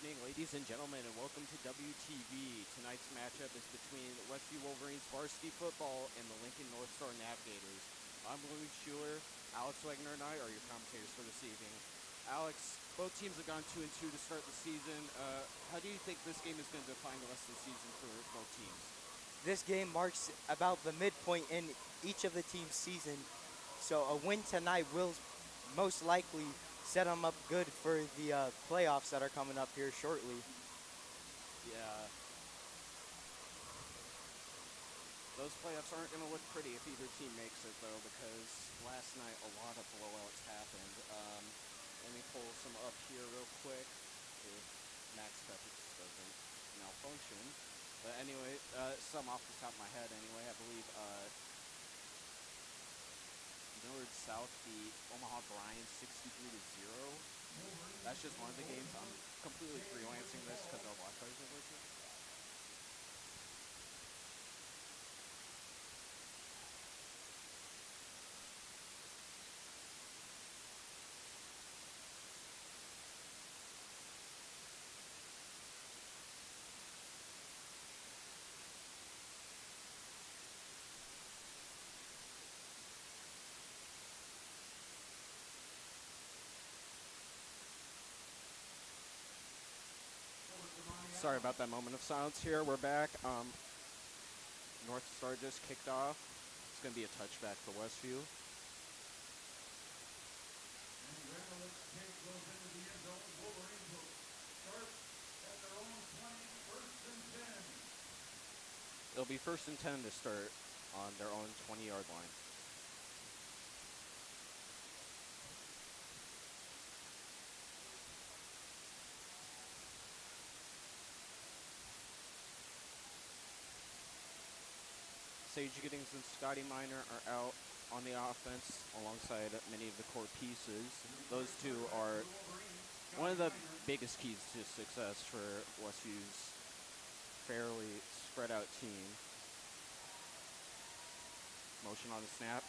evening, ladies and gentlemen, and welcome to WTV. Tonight's matchup is between Westview Wolverines varsity football and the Lincoln North Star NaviGators. I'm Louis Schuler. Alex Wagner and I are your commentators for this evening. Alex, both teams have gone 2-2 to start the season. How do you think this game is going to define the rest of the season for both teams? This game marks about the midpoint in each of the team's season, so a win tonight will most likely set them up good for the playoffs that are coming up here shortly. Yeah. Those playoffs aren't going to look pretty if either team makes it, though, because last night a lot of blowouts happened. Let me pull some up here real quick if Max Pepper doesn't malfunction. But anyway, some off the top of my head anyway. I believe Millard South beat Omaha Bryan 63-0. That's just one of the games. I'm completely freelancing this because our Wi-Fi isn't working. Sorry about that moment of silence here. We're back. North Star just kicked off. It's going to be a touchback for Westview. It'll be 1st and 10 to start on their own 20-yard line. Sage Giddings and Scotty Miner are out on the offense alongside many of the core pieces. Those two are one of the biggest keys to success for Westview's fairly spread out team. Motion on the snap.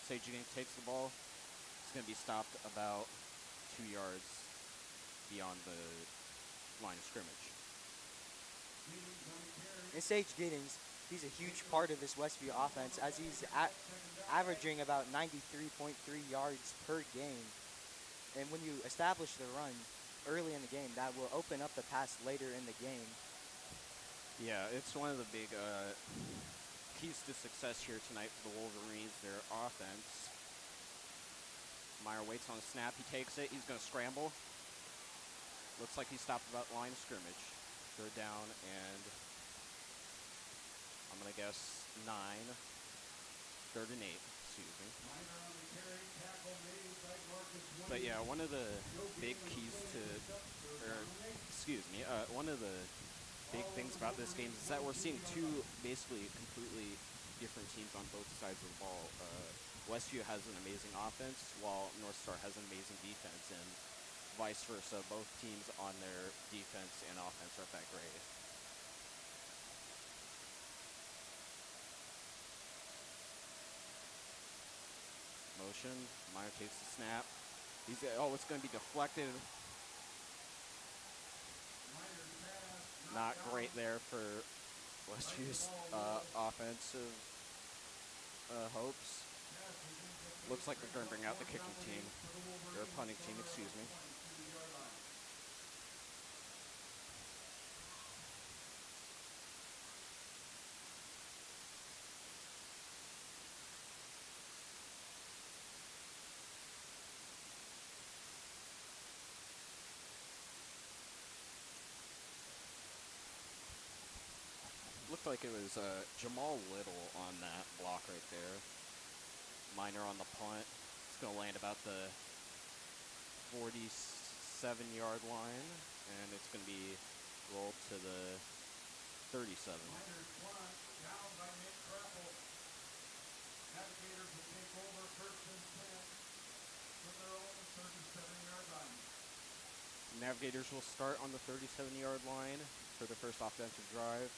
Sage Giddings takes the ball. It's going to be stopped about 2 yards beyond the line of scrimmage. And Sage Giddings, he's a huge part of this Westview offense as he's averaging about 93.3 yards per game. And when you establish the run early in the game, that will open up the pass later in the game. Yeah, it's one of the big keys to success here tonight for the Wolverines, their offense. Meyer waits on the snap. He takes it. He's going to scramble. Looks like he stopped about line of scrimmage. 3rd down and I'm going to guess 9. 3rd and 8, excuse me. But yeah, one of the big keys to, one of the big things about this game is that we're seeing two basically completely different teams on both sides of the ball. Westview has an amazing offense while North Star has an amazing defense, and vice versa. Both teams on their defense and offense aren't that great. Motion. Meyer takes the snap. It's going to be deflected. Not great there for Westview's offensive hopes. Looks like they're going to bring out the kicking team, or punting team, excuse me. Looked like it was Jamal Little on that block right there. Miner on the punt. It's going to land about the 47-yard line, and it's going to be rolled to the 37. NaviGators will start on the 37-yard line for the first offensive drive.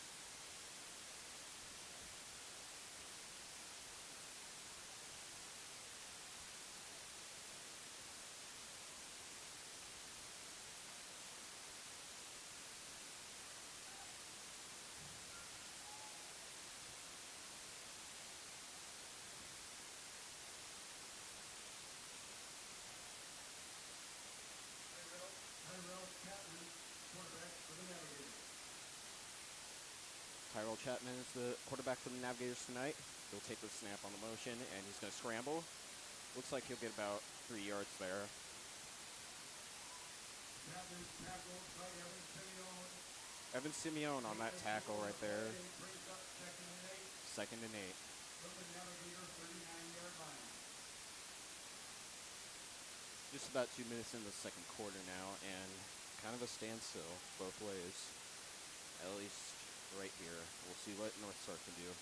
Chapman is the quarterback for the Navigators tonight. He'll take the snap on the motion, and he's going to scramble. Looks like he'll get about 3 yards there. Evan Simeone on that tackle right there. 2nd and 8. Just about 2 minutes in the second quarter now, and kind of a standstill both ways. At least right here. We'll see what North Star can do.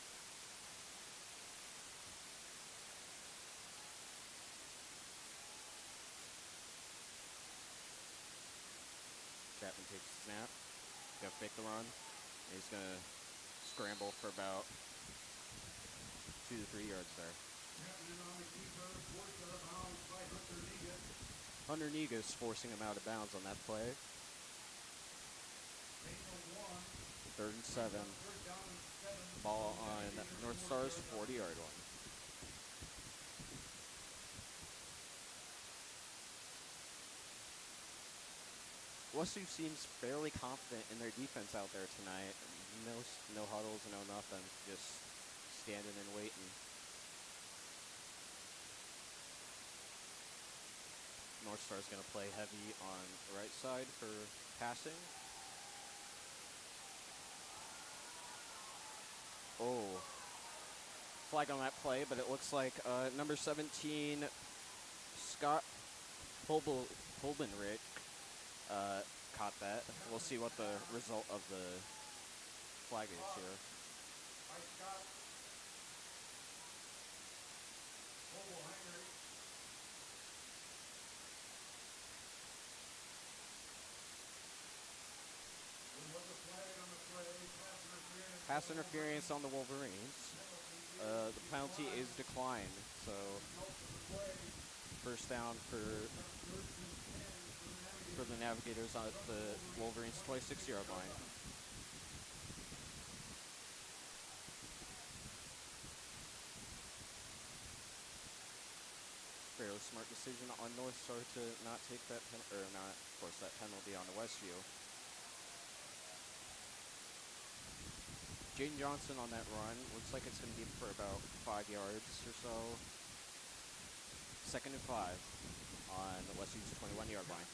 Chapman takes the snap. He's going to fake the run. And he's going to scramble for about 2 to 3 yards there. Hunter Negus forcing him out of bounds on that play. 3rd and 7. Ball on North Star's 40-yard line. Westview seems fairly confident in their defense out there tonight. No huddles, no nothing. Just standing and waiting. North Star's going to play heavy on the right side for passing. Oh, flag on that play, but it looks like number 17, Scott Holbenrick, caught that. We'll see what the result of the flag is here. Pass interference on the Wolverines. The penalty is declined, so first down for the Navigators on the Wolverines' 26-yard line. Fairly smart decision on North Star to not take that not force that penalty on the Westview. Jaden Johnson on that run. Looks like it's going to be for about 5 yards or so. 2nd and 5 on the Westview's 21-yard line.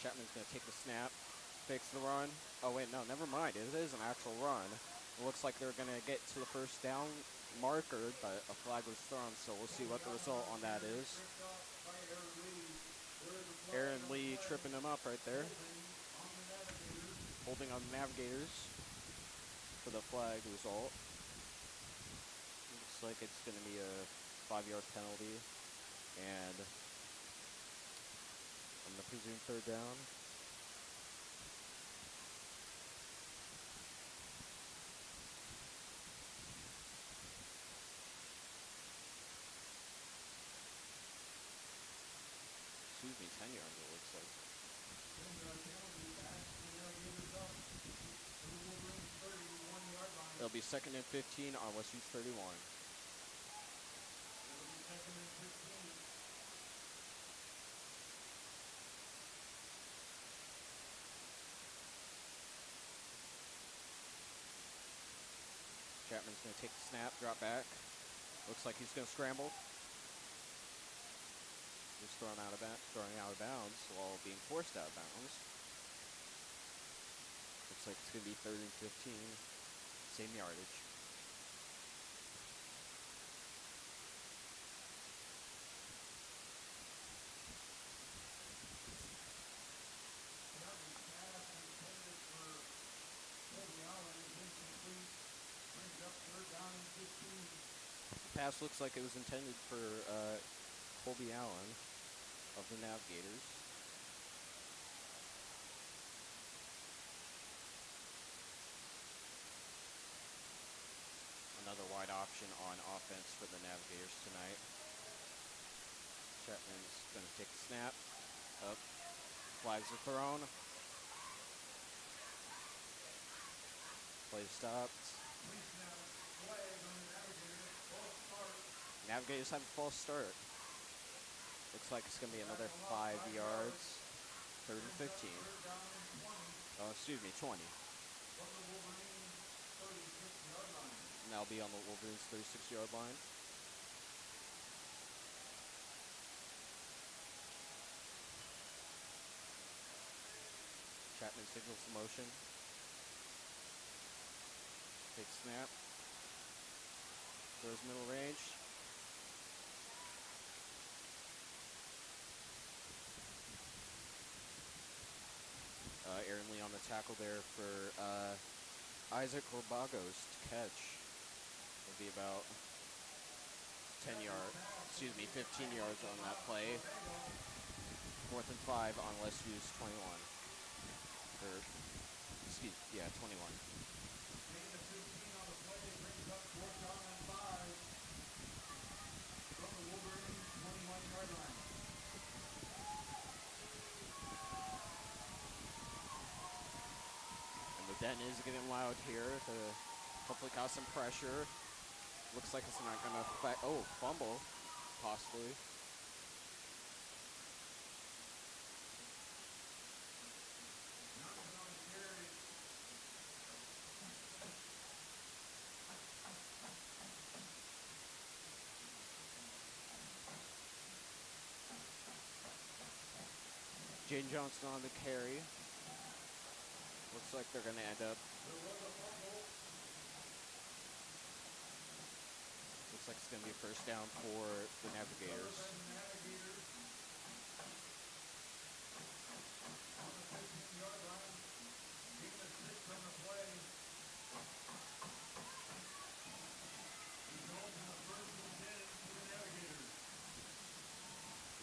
Chapman's going to take the snap, fakes the run. Oh, wait, no, never mind. It is an actual run. It looks like they're going to get to the first down marker, but a flag was thrown, so we'll see what the result on that is. Aaron Lee tripping him up right there. Holding on the Navigators for the flag result. Looks like it's going to be a 5-yard penalty, and I'm going to presume 3rd down. Excuse me, 10 yards it looks like. It'll be 2nd and 15 on Westview's 31. Chapman's going to take the snap, drop back. Looks like he's going to scramble. Just throwing out of bounds while being forced out of bounds. Looks like it's going to be 3rd and 15. Same yardage. pass looks like it was intended for Colby Allen of the NaviGators. Another wide option on offense for the NaviGators tonight. Chapman's going to take a snap. Up. Flags are thrown. Play stopped. NaviGators have a false start. Looks like it's going to be another 5 yards. 3rd and 15. Oh, excuse me, 20. And that'll be on the Wolverines' 36-yard line. Chapman signals the motion. Takes snap. Throws middle range. Aaron Lee on the tackle there for Isaac Corbagos to catch. It'll be about 15 yards on that play. 4th and 5 on Westview's 21. 21. And the den is getting loud here to hopefully cause some pressure. Looks like it's not going to affect. Oh, fumble, possibly. Jane Johnson on the carry. Looks like they're going to end up. Looks like it's going to be a first down for the NaviGators.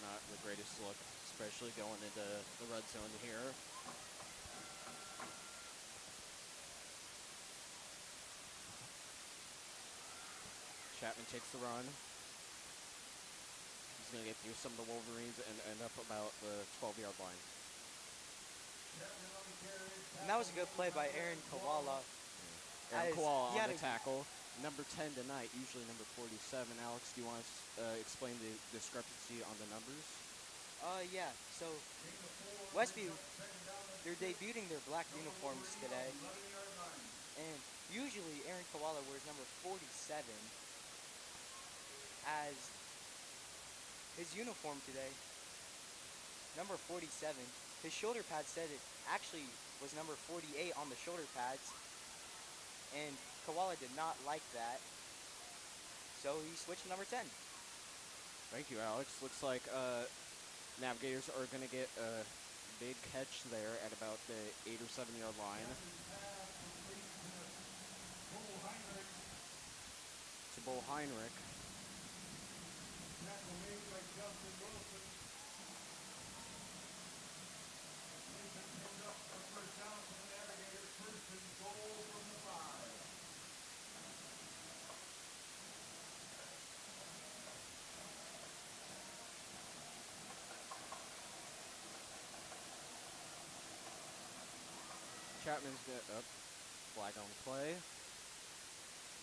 Not the greatest look, especially going into the red zone here. Chapman takes the run. He's going to get through some of the Wolverines and end up about the 12-yard line. And that was a good play by Aaron Koala. Aaron Koala on the tackle. Number 10 tonight, usually number 47. Alex, do you want to explain the discrepancy on the numbers? Yeah. So, Westview, they're debuting their black uniforms today. And usually Aaron Koala wears number 47 as his uniform today. Number 47. His shoulder pad said it actually was number 48 on the shoulder pads. And Koala did not like that. So he switched to number 10. Thank you, Alex. Looks like NaviGators are going to get a big catch there at about the 8 or 7 yard line. To Bo Heinrich. Chapman's got up. Flag on play.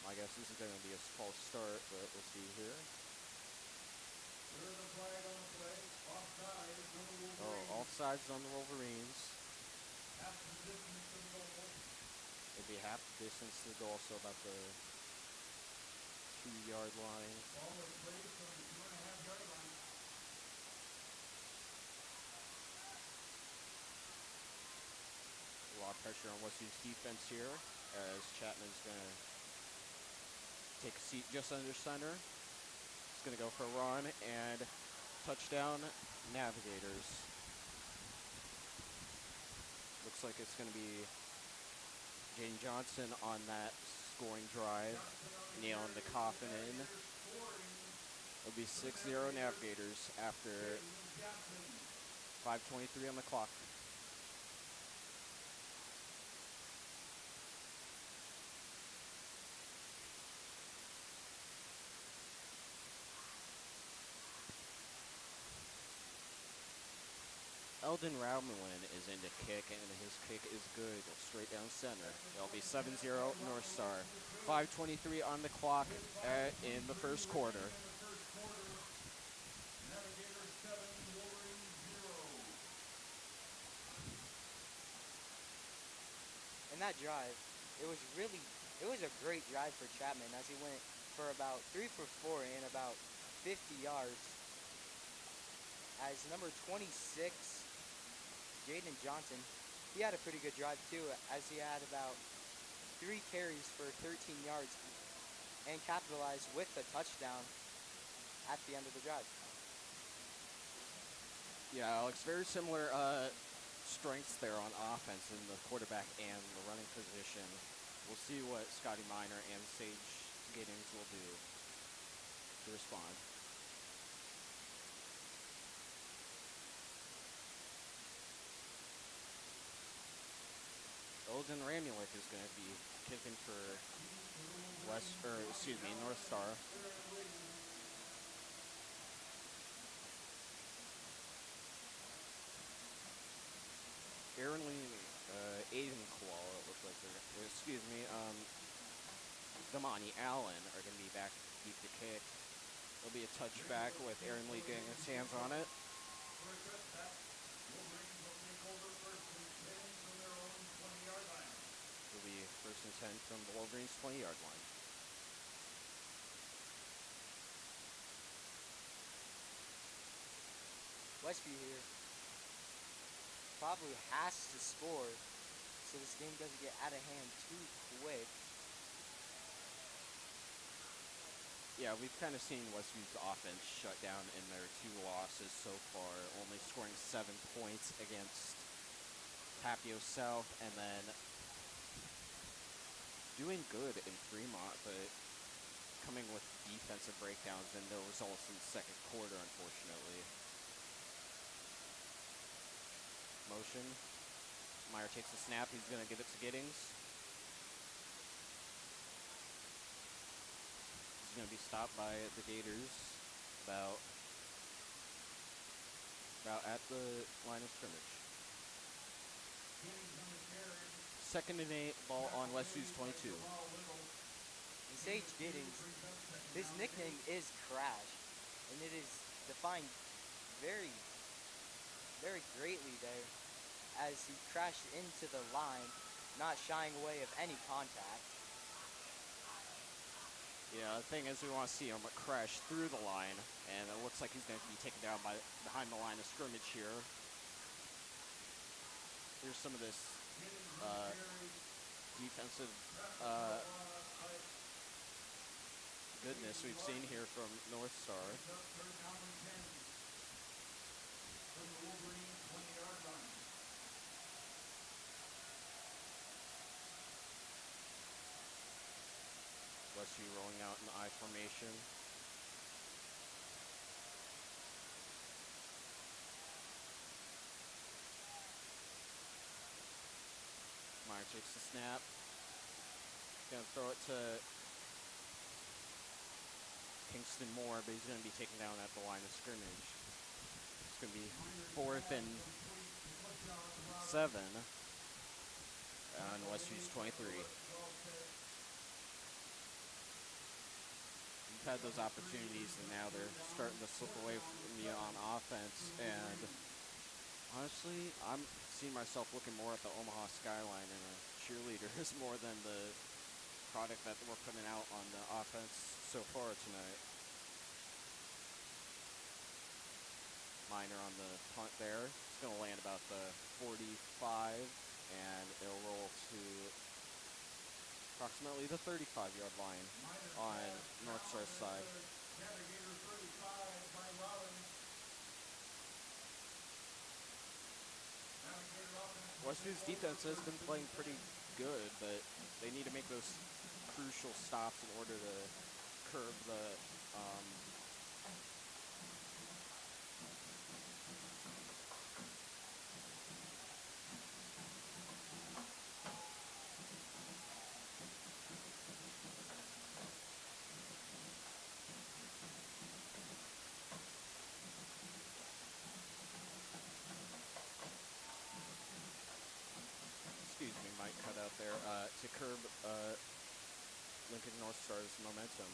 My guess this is going to be a false start, but we'll see here. Oh, offsides on the Wolverines. It'd be half the distance to the goal, so about the 2-yard line. A lot of pressure on Westview's defense here, as Chapman's going to take a seat just under center. He's going to go for a run, and touchdown, NaviGators. Looks like it's going to be Jane Johnson on that scoring drive, nailing the coffin in. It'll be 6-0 Navigators after 5:23 on the clock. Eldon Raumelin is in to kick, and his kick is good, straight down center. It'll be 7-0 North Star. 5:23 on the clock in the first quarter. In that drive, it was a great drive for Chapman as he went for about 3 for 4 and about 50 yards. As number 26, Jaden Johnson, he had a pretty good drive too, as he had about 3 carries for 13 yards and capitalized with a touchdown at the end of the drive. Yeah, Alex, very similar strengths there on offense in the quarterback and the running position. We'll see what Scotty Miner and Sage Giddings will do to respond. Eldon Ramulik is going to be kicking for North Star. Aaron Lee, Aiden Claw, it looks like Damani Allen are going to be back to keep the kick. There'll be a touchback with Aaron Lee getting his hands on it. It'll be 1st and 10 from the Wolverines' 20-yard line. Westview here probably has to score so this game doesn't get out of hand too quick. Yeah, we've kind of seen Westview's offense shut down in their 2 losses so far, only scoring 7 points against Tapio South, and then doing good in Fremont, but coming with defensive breakdowns and no results in the second quarter, unfortunately. Motion. Meyer takes the snap. He's going to give it to Giddings. He's going to be stopped by the Gators about at the line of scrimmage. 2nd and 8, ball on Westview's 22. And Sage Giddings, his nickname is Crash, and it is defined very, very greatly there as he crashed into the line, not shying away of any contact. Yeah, the thing is we want to see him crash through the line, and it looks like he's going to be taken down behind the line of scrimmage here. Here's some of this defensive goodness we've seen here from North Star. Westview rolling out in the I formation. Meyer takes the snap. Gonna throw it to Kingston Moore, but he's gonna be taken down at the line of scrimmage. It's gonna be 4th and 7 on Westview's 23. We've had those opportunities, and now they're starting to slip away from me on offense. And honestly, I'm seeing myself looking more at the Omaha skyline and cheerleaders more than the product that we're putting out on the offense so far tonight. Miner on the punt there. It's going to land about the 45, and it'll roll to approximately the 35-yard line on North Star's side. Westview's defense has been playing pretty good, but they need to make those crucial stops in order to curb the out there to curb Lincoln North Star's momentum.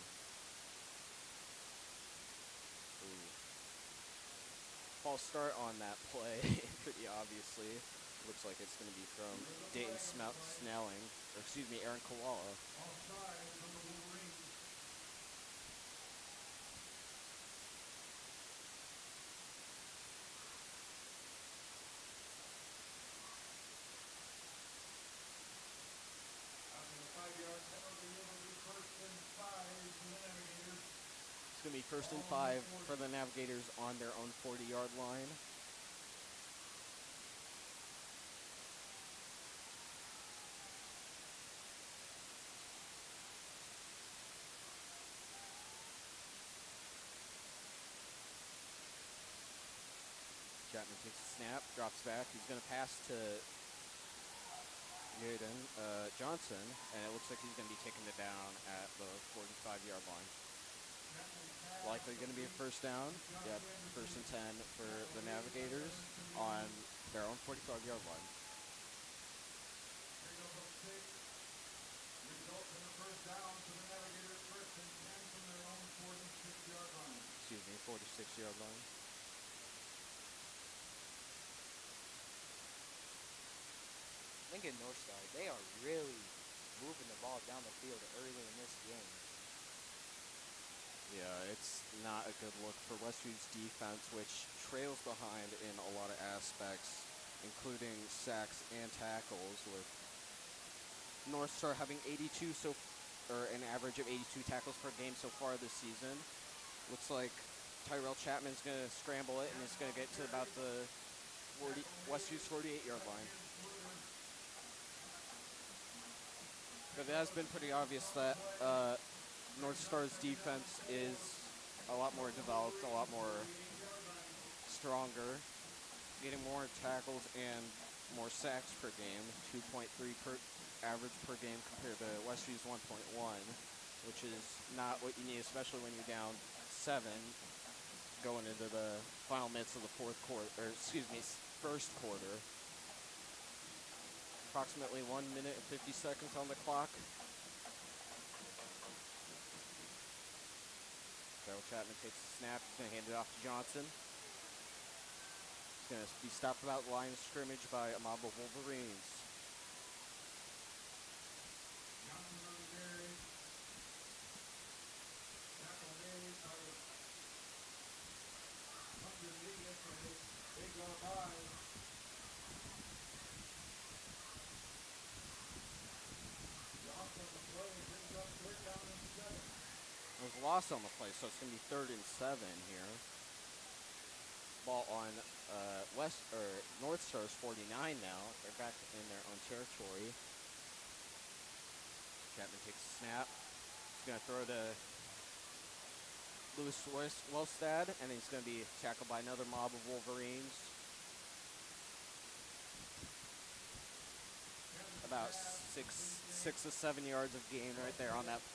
Ooh. False start on that play, pretty obviously. Looks like it's going to be from Dayton Snelling, or excuse me, Aaron Koala. It's going to be 1st and 5 for the Navigators on their own 40-yard line. Chapman takes a snap, drops back. He's going to pass to Johnson, and it looks like he's going to be taking it down at the 45-yard line. Likely going to be a 1st down. Yep, 1st and 10 for the Navigators on their own 45-yard line. Excuse me, 46-yard line. Lincoln North Star, they are really moving the ball down the field early in this game. Yeah, it's not a good look for Westview's defense, which trails behind in a lot of aspects, including sacks and tackles, with North Star having an average of 82 tackles per game so far this season. Looks like Tyrell Chapman's going to scramble it, and it's going to get to about the Westview's 48-yard line. But it has been pretty obvious that North Star's defense is a lot more developed, a lot more stronger, getting more tackles and more sacks per game, 2.3 per average per game compared to Westview's 1.1, which is not what you need, especially when you're down 7 going into the final minutes of the first quarter. Approximately 1 minute and 50 seconds on the clock. Tyrell Chapman takes the snap. He's going to hand it off to Johnson. He's going to be stopped about the line of scrimmage by a mob of Wolverines. It was lost on the play, so it's going to be 3rd and 7 here. Ball on North Star's 49 now. They're back in their own territory. Chapman takes a snap. He's going to throw to Lewis Wellstad, and he's going to be tackled by another mob of Wolverines. About 6 to 7 yards of gain right there on that play.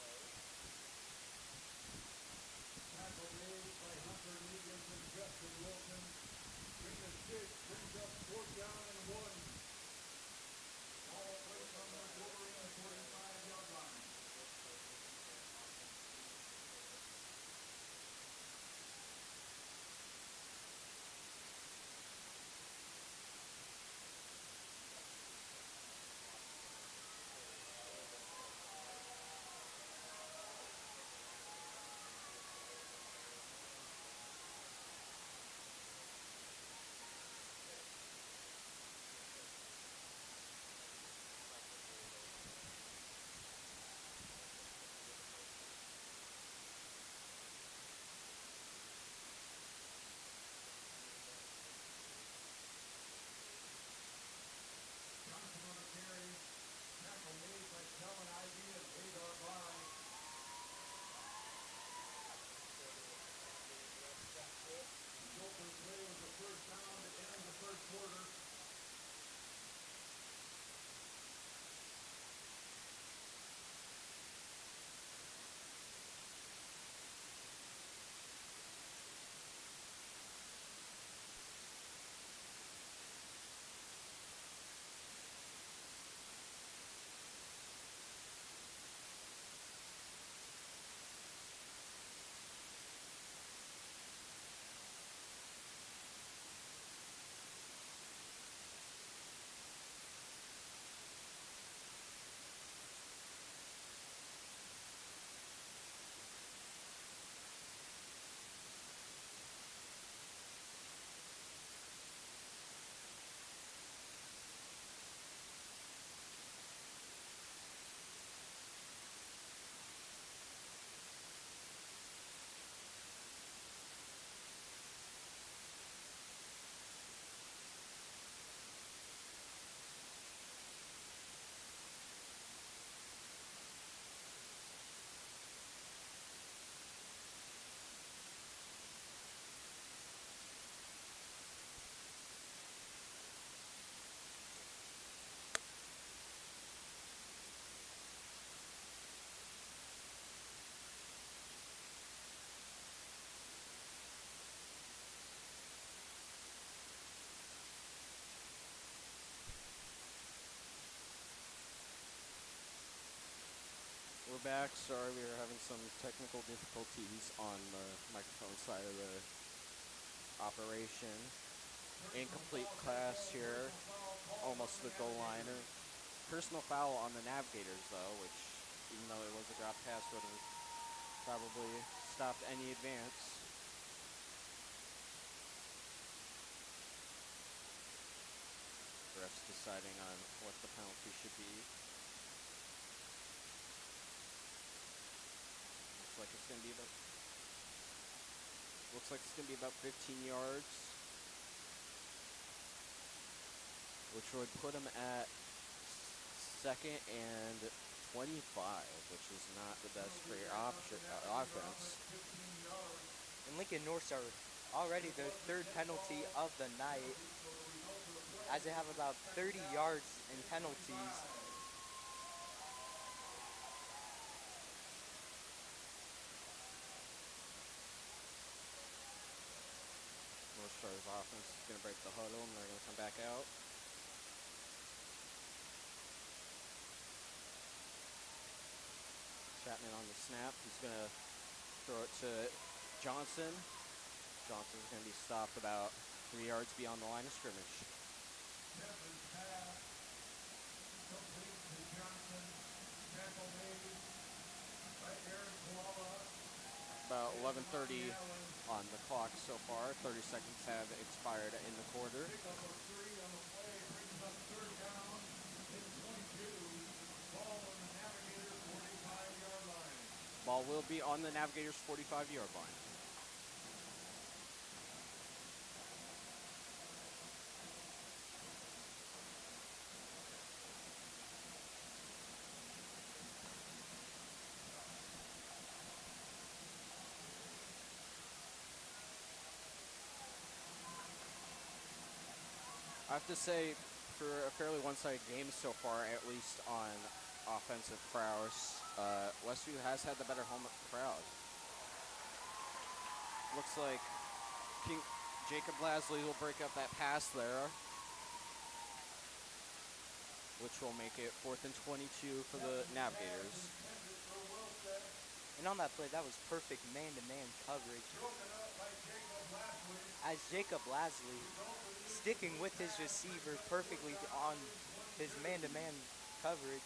we're back. Sorry, we were having some technical difficulties on the microphone side of the operation. Incomplete class here. Almost the goal liner. Personal foul on the Navigators, though, which, even though it was a drop pass, would have probably stopped any advance. Refs deciding on what the penalty should be. Looks like it's gonna be about 15 yards, which would put them at second and 25, which is not the best for your offense. And Lincoln Norths are already their third penalty of the night, as they have about 30 yards in penalties. North Star's offense is going to break the huddle, and they're going to come back out. Chapman on the snap. He's going to throw it to Johnson. Johnson's going to be stopped about 3 yards beyond the line of scrimmage. About 11:30 on the clock so far. 30 seconds have expired in the quarter. Ball will be on the Navigators' 45-yard line. I have to say, for a fairly one-sided game so far, at least on offensive prowess, Westview has had the better home crowd. Looks like Jacob Lasley will break up that pass there, which will make it 4th and 22 for the Navigators. And on that play, that was perfect man-to-man coverage, as Jacob Lasley, sticking with his receiver perfectly on his man-to-man coverage,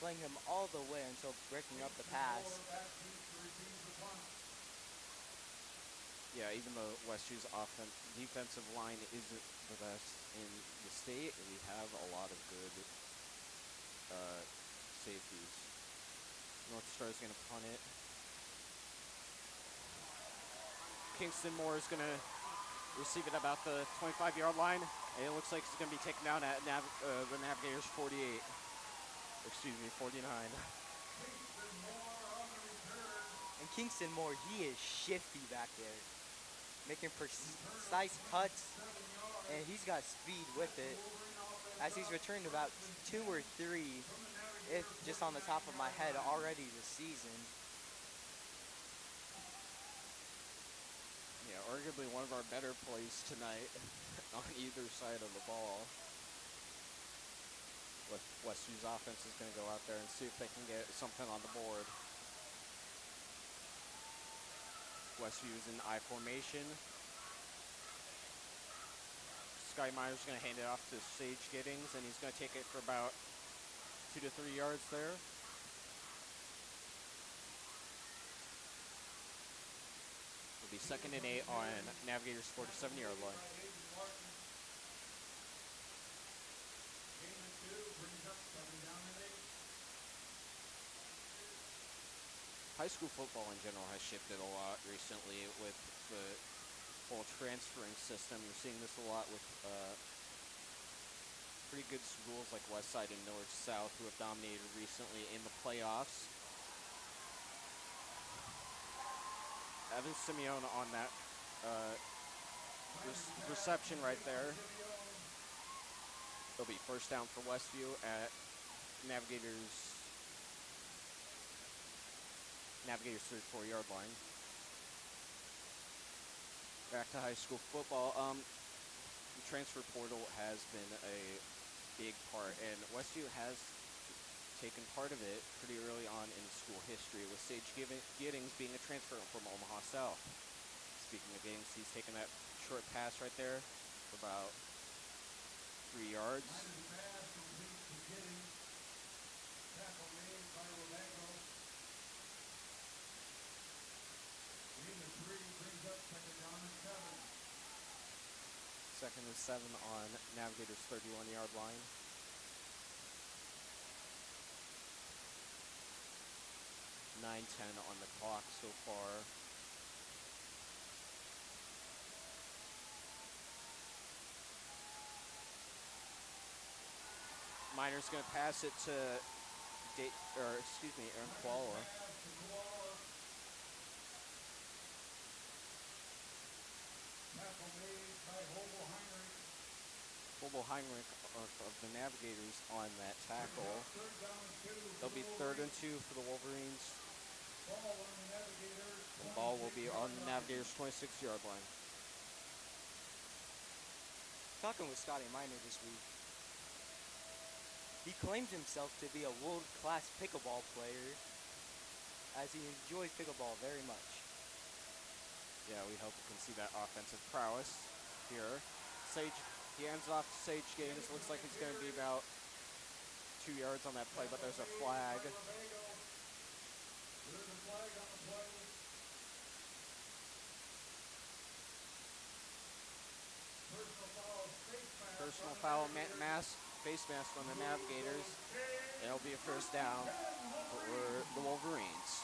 playing him all the way until breaking up the pass. Yeah, even though Westview's defensive line isn't the best in the state, we have a lot of good safeties. North Star is going to punt it. Kingston Moore is going to receive it about the 25-yard line. And it looks like he's going to be taken down at the Navigators' 48. Excuse me, 49. And Kingston Moore, he is shifty back there, making precise cuts, and he's got speed with it, as he's returned about 2 or 3, if just on the top of my head, already this season. Yeah, arguably one of our better plays tonight on either side of the ball. Westview's offense is going to go out there and see if they can get something on the board. Westview is in I formation. Sky Meyer's going to hand it off to Sage Giddings, and he's going to take it for about 2 to 3 yards there. It'll be 2nd and 8 on Navigators' 47-yard line. High school football in general has shifted a lot recently with the whole transferring system. You're seeing this a lot with pretty good schools like Westside and North South, who have dominated recently in the playoffs. Evan Simeone on that reception right there. It'll be 1st down for Westview at Navigators' 34-yard line. Back to high school football. The transfer portal has been a big part, and Westview has taken part of it pretty early on in school history, with Sage Giddings being a transfer from Omaha South. Speaking of Giddings, he's taken that short pass right there for about 3 yards. Second and 7 on Navigators' 31-yard line. (9:10) on the clock so far. Minor's going to pass it to Aaron Koala. Heinrich of the Navigators on that tackle. There'll be 3rd and 2 for the Wolverines. The ball will be on the Navigators' 26-yard line. Talking with Scotty Minor this week, he claims himself to be a world-class pickleball player, as he enjoys pickleball very much. Yeah, we hope we can see that offensive prowess here. He hands off to Sage Giddings. Looks like he's going to be about 2 yards on that play, but there's a flag. Personal foul, face mask on the Navigators. It'll be a first down for the Wolverines.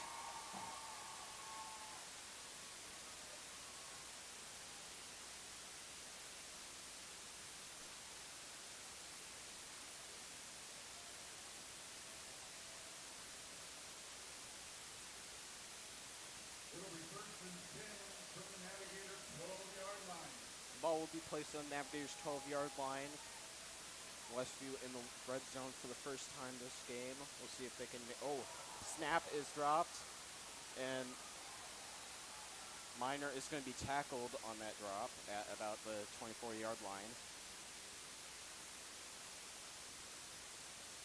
Ball will be placed on Navigators' 12-yard line. Westview in the red zone for the first time this game. We'll see if they can. Snap is dropped, and Minor is going to be tackled on that drop at about the 24-yard line.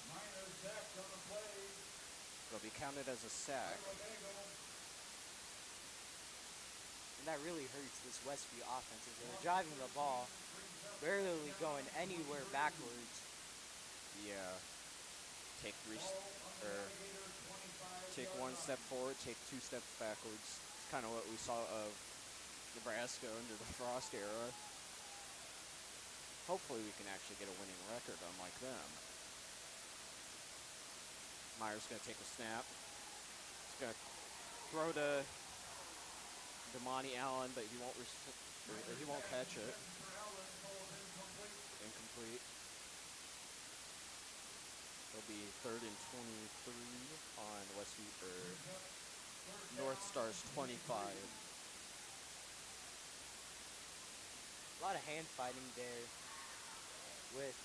Minor sacked on the play. It'll be counted as a sack. That really hurts this Westview offense, as they're driving the ball, barely going anywhere backwards. Yeah. Take one step forward, take 2 steps backwards. It's kind of what we saw of Nebraska under the Frost era. Hopefully we can actually get a winning record unlike them. Meyer's going to take a snap. He's going to throw to Damani Allen, but he won't catch it. Incomplete. It'll be 3rd and 23 on Westview North Star's 25. A lot of hand fighting there with,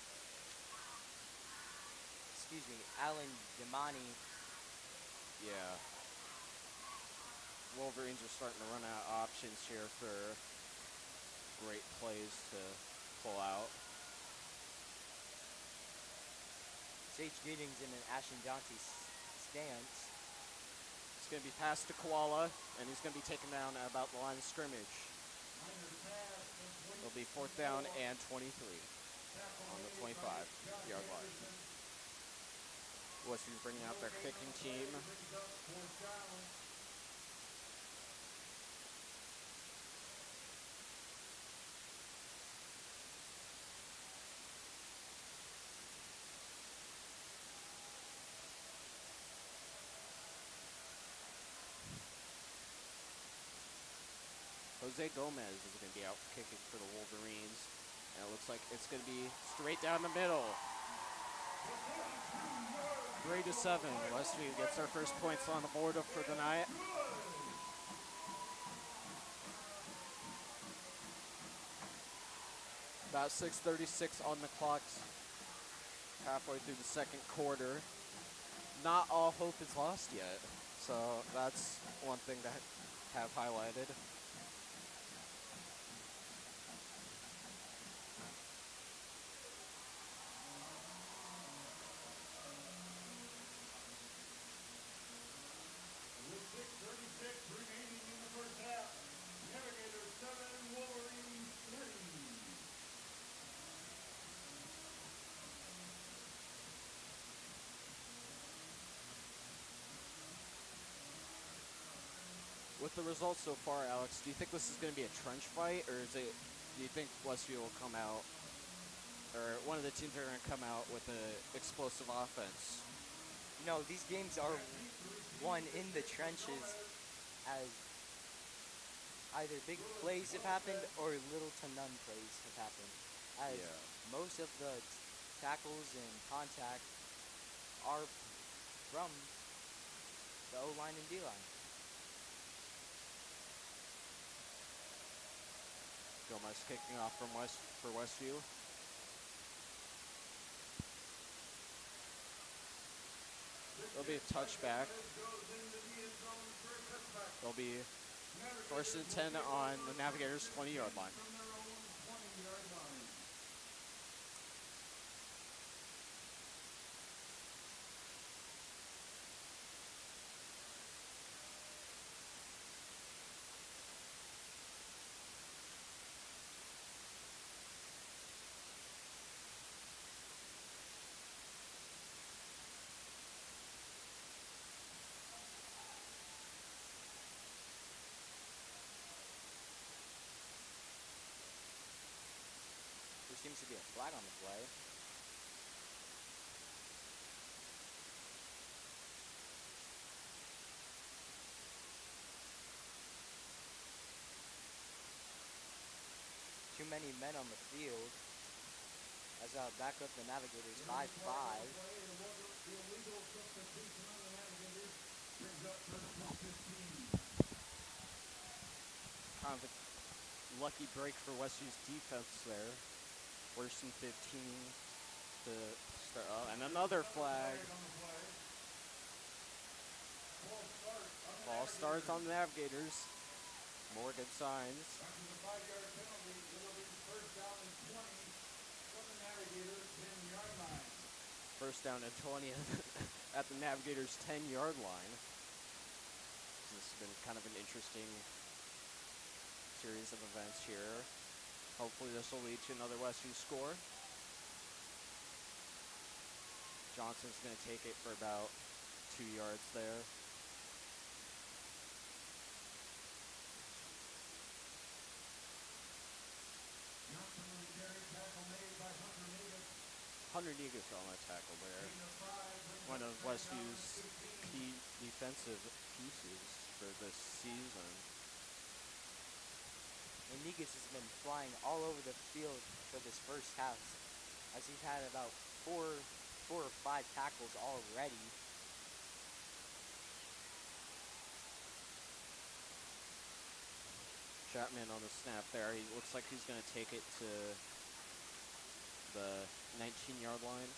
Alan Damani. Yeah. Wolverines are starting to run out of options here for great plays to pull out. Sage Giddings in an Ashton Johnson stance. It's going to be passed to Koala, and he's going to be taken down at about the line of scrimmage. It'll be 4th down and 23 on the 25-yard line. Westview bringing out their kicking team. Jose Gomez is going to be out kicking for the Wolverines. And it looks like it's going to be straight down the middle. 3-7. Westview gets their first points on the board for the night. About 6:36 on the clock. Halfway through the second quarter. Not all hope is lost yet. So that's one thing to have highlighted. the results so far, Alex, do you think this is going to be a trench fight, or do you think Westview will come out, or one of the teams are going to come out with an explosive offense? You know, these games are won in the trenches, as either big plays have happened or little to none plays have happened. As most of the tackles and contact are from the O-line and D-line. Gomez kicking off for Westview. There'll be a touchback. There'll be 1st and 10 on the Navigators' 20-yard line. There seems to be a flag on the play. Too many men on the field. As back up the Navigators 5-5. Kind of a lucky break for Westview's defense there. 1st and 15 to start. Oh, and another flag. Ball starts on the Navigators. More good signs. First down and 20 at the Navigators' 10-yard line. This has been kind of an interesting series of events here. Hopefully this will lead to another Westview score. Johnson's going to take it for about 2 yards there. Hunter Negus on that tackle there. One of Westview's key defensive pieces for this season. And Negus has been flying all over the field for this first half, as he's had about four or five tackles already. Chapman on the snap there. He looks like he's going to take it to the 19-yard line.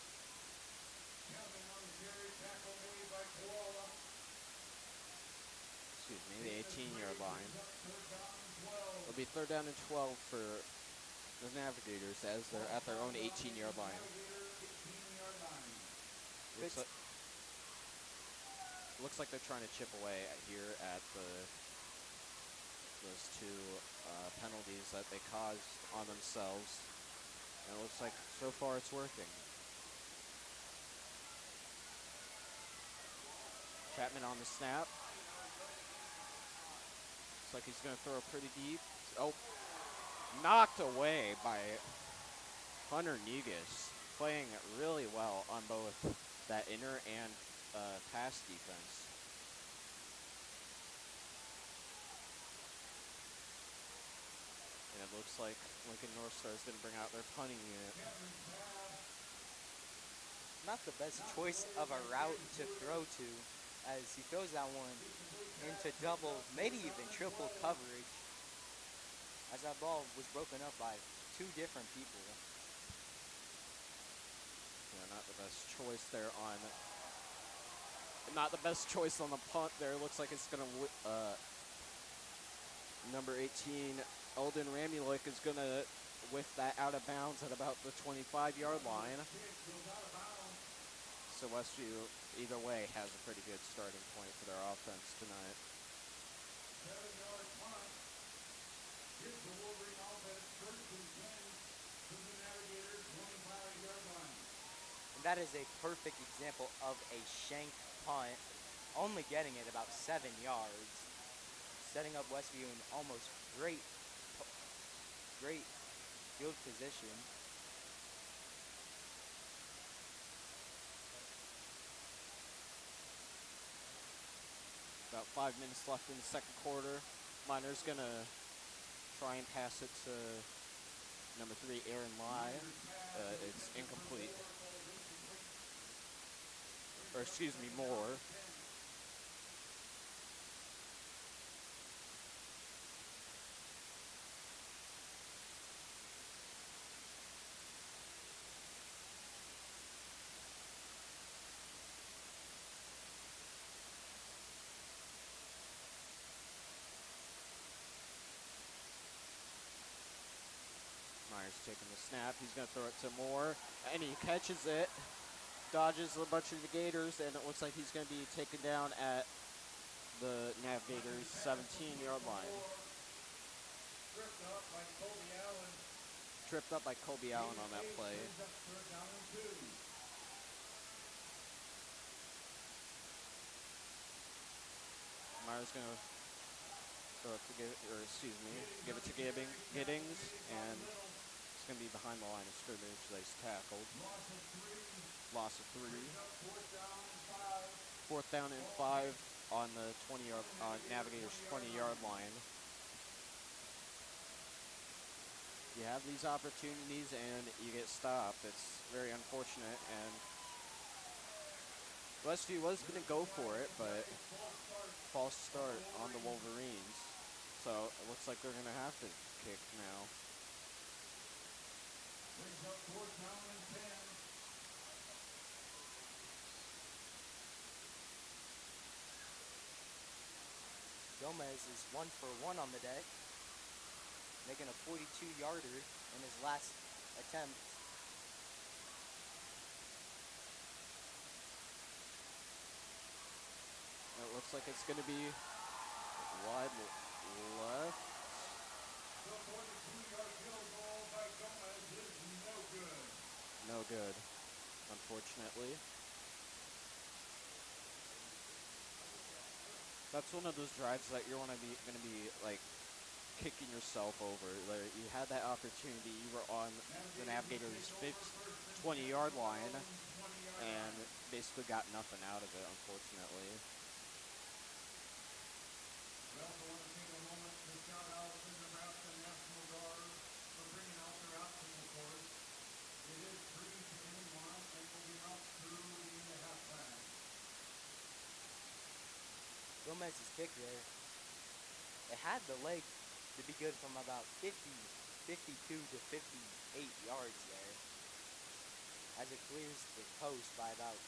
Excuse me, the 18-yard line. It'll be 3rd down and 12 for the Navigators as they're at their own 18-yard line. Looks like they're trying to chip away here at those two penalties that they caused on themselves. And it looks like so far it's working. Chapman on the snap. Looks like he's going to throw pretty deep. Oh, knocked away by Hunter Negus, playing really well on both that inner and pass defense. And it looks like Lincoln North Star is going to bring out their punting unit. Not the best choice of a route to throw to, as he throws that one into double, maybe even triple coverage, as that ball was broken up by two different people. Yeah, not the best choice there on. Not the best choice on the punt there. Looks like it's going to. Number 18, Eldon Ramulik, is going to whiff that out of bounds at about the 25-yard line. So Westview, either way, has a pretty good starting point for their offense tonight. And that is a perfect example of a shank punt, only getting it about 7 yards. setting up Westview in almost great field position. About 5 minutes left in the second quarter. Miner's gonna try and pass it to number 3, Aaron Lai. It's incomplete. Or excuse me, Moore. Myers taking the snap. He's going to throw it to Moore, and he catches it, dodges a bunch of the Gators, and it looks like he's going to be taken down at the NaviGators 17-yard line. Tripped up by Kobe Allen on that play. Myers going to throw it to give it to Giddings, and it's going to be behind the line of scrimmage that he's tackled. Loss of 3. 4th down and 5 on the 20-yard Navigators 20-yard line. You have these opportunities and you get stopped. It's very unfortunate, and Westview was going to go for it, but false start on the Wolverines. So it looks like they're going to have to kick now. Gomez is 1 for 1 on the day, making a 42-yarder in his last attempt. It looks like it's going to be wide left. No good, unfortunately. That's one of those drives that you're going to be like kicking yourself over. Like, you had that opportunity. You were on the Navigators' 20-yard line and basically got nothing out of it, unfortunately. We also want to take a moment to shout out to Nebraska National Guard for bringing out their obstacle course. It is free to anyone and will be out through the halftime. Gomez's kick there, it had the leg to be good from about 52 to 58 yards there, as it clears the post by about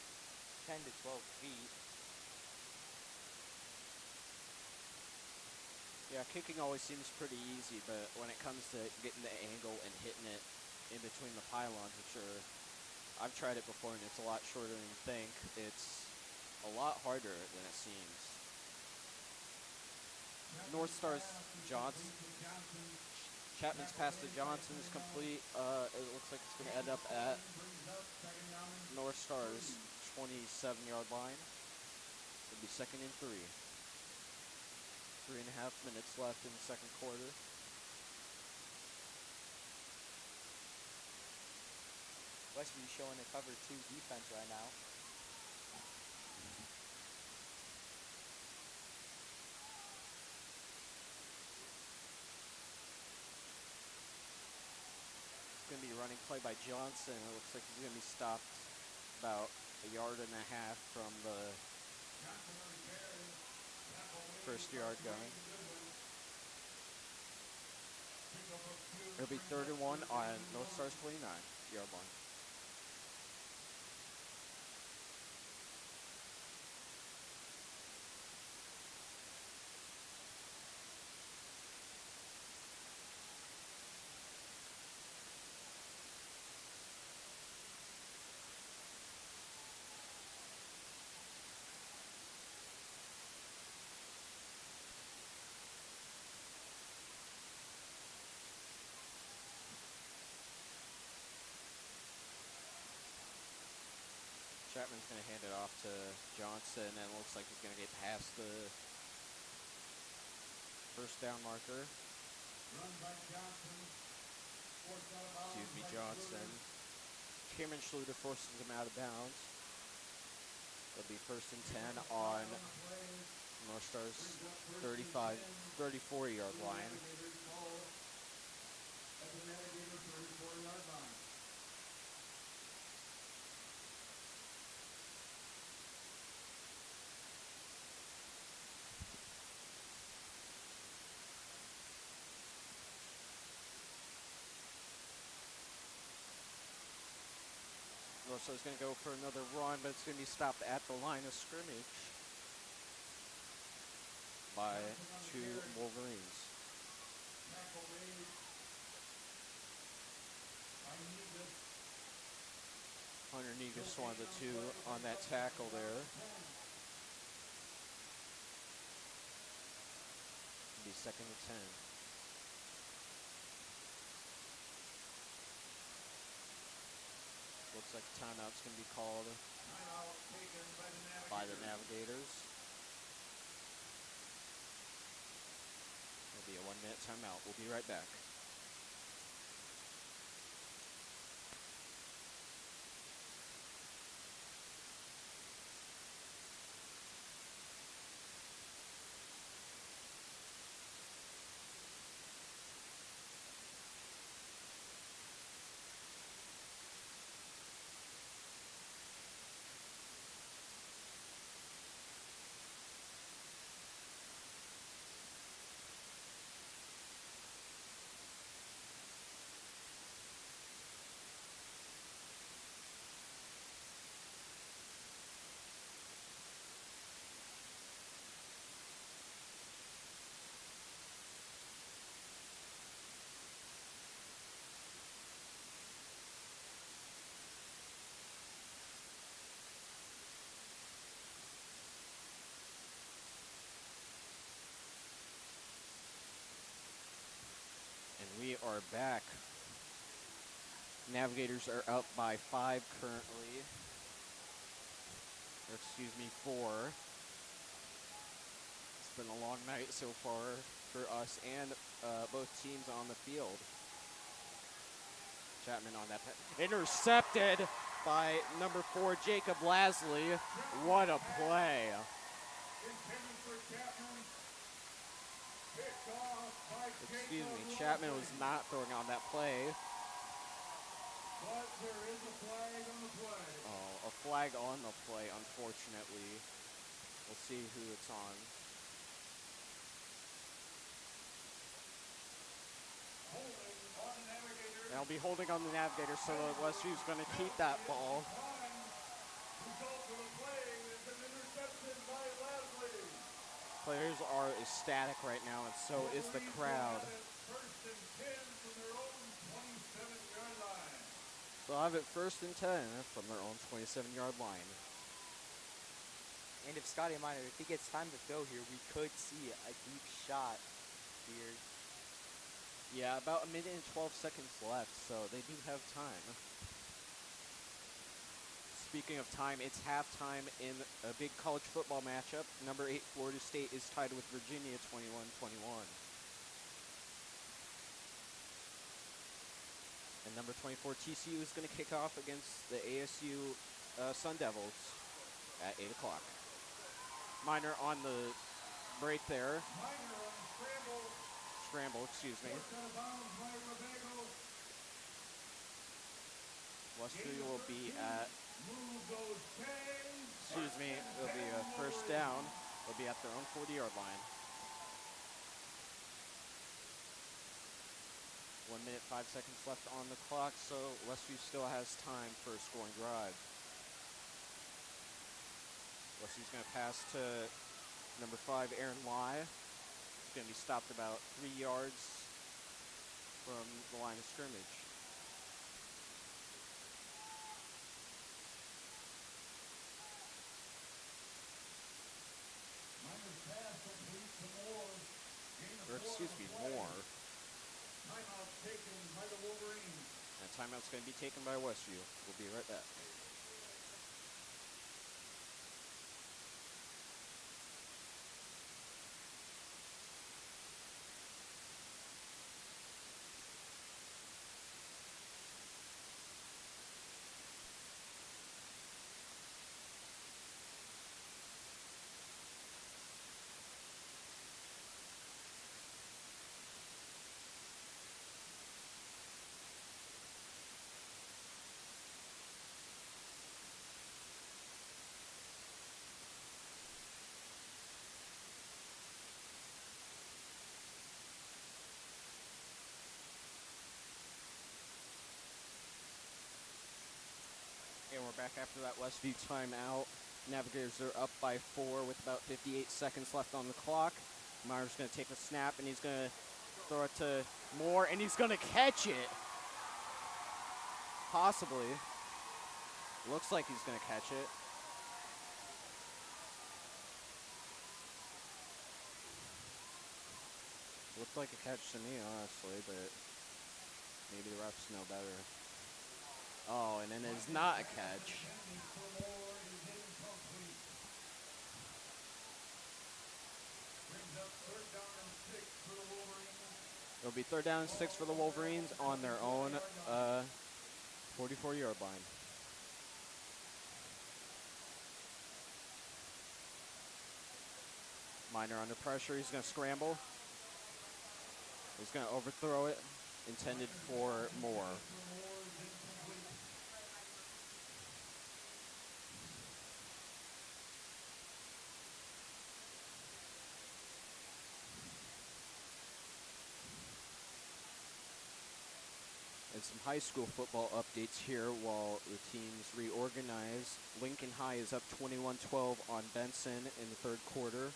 10 to 12 feet. Yeah, kicking always seems pretty easy, but when it comes to getting the angle and hitting it in between the pylons, which are, I've tried it before and it's a lot shorter than you think, it's a lot harder than it seems. North Star's Chapman's pass to Johnson is complete. It looks like it's going to end up at North Star's 27-yard line. It'll be 2nd and 3. 3.5 minutes left in the second quarter. Westview showing a cover 2 defense right now. Going to be running play by Johnson. It looks like he's going to be stopped about 1.5 yards from the first yard gun. It'll be 3rd and 1 on North Star's 29-yard line. Chapman's going to hand it off to Johnson, and it looks like he's going to get past the first down marker. Run by Johnson. Forced out of bounds Excuse me, by Johnson. Schluter. Cameron Schluter forces him out of bounds. It'll be first and 10 on the play. North Star's Brings up first and 34-yard The line. Navigators ball at the Navigator 34-yard line. North Star's going to go for another run, but it's going to be stopped at the line of scrimmage by two Wolverines. Tackle made by Negus. Hunter Negus, one of the two on that tackle there. It'll be second and 10. Looks like a timeout's going to be called Timeout taken by the Navigators. It'll be a 1-minute timeout. We'll be right back. We are back. Navigators are up by 5 currently. Or excuse me, 4. It's been a long night so far for us and both teams on the field. Chapman on that. Intercepted by number 4, Jacob Lasley. What a play. Intended for Chapman. Picked off by Excuse me, Jacob Chapman was Lasley. not throwing on that play. But there is a flag on the play. Oh, a flag on the play, unfortunately. We'll see who it's on. Holding on the Navigator. And I'll be holding on the Navigator, so Westview's going to keep that ball. Result of the play is an interception by Lasley. Players are ecstatic right now, and so is the crowd. First and 10 from their own 27-yard line. They'll have it first and 10 from their own 27-yard line. And if Scotty Miner, if he gets time to throw here, we could see a deep shot here. Yeah, about 1 minute and 12 seconds left, so they do have time. Speaking of time, it's halftime in a big college football matchup. Number 8, Florida State is tied with Virginia 21-21. And number 24, TCU is going to kick off against the ASU Sun Devils at 8 o'clock. Miner on the break there. Miner on scramble. Scramble, excuse me. Forced out of bounds by Rebago. Westview will be at, Move those chains. excuse me, it'll be a first down. They'll be at their own 40-yard line. 1 minute, 5 seconds left on the clock, so Westview still has time for a scoring drive. Westview's going to pass to number 5, Aaron Lai. He's going to be stopped about 3 yards from the line of scrimmage. Miner's pass complete to Moore. Gain of Or 4 excuse on me, the play. more. Timeout taken by the Wolverines. And timeout's going to be taken by Westview. We'll be right back. back after that Westview timeout. Navigators are up by 4 with about 58 seconds left on the clock. Myers going to take the snap, and he's going to throw it to Moore, and he's going to catch it. Possibly. Looks like he's going to catch it. Looked like a catch to me, honestly, but maybe the refs know better. Oh, and then it's not a catch. It'll be 3rd down and 6 for the Wolverines on their own 44-yard line. Miner under pressure. He's going to scramble. He's going to overthrow it. Intended for Moore. And some high school football updates here while the teams reorganize. Lincoln High is up 21-12 on Benson in the 3rd quarter.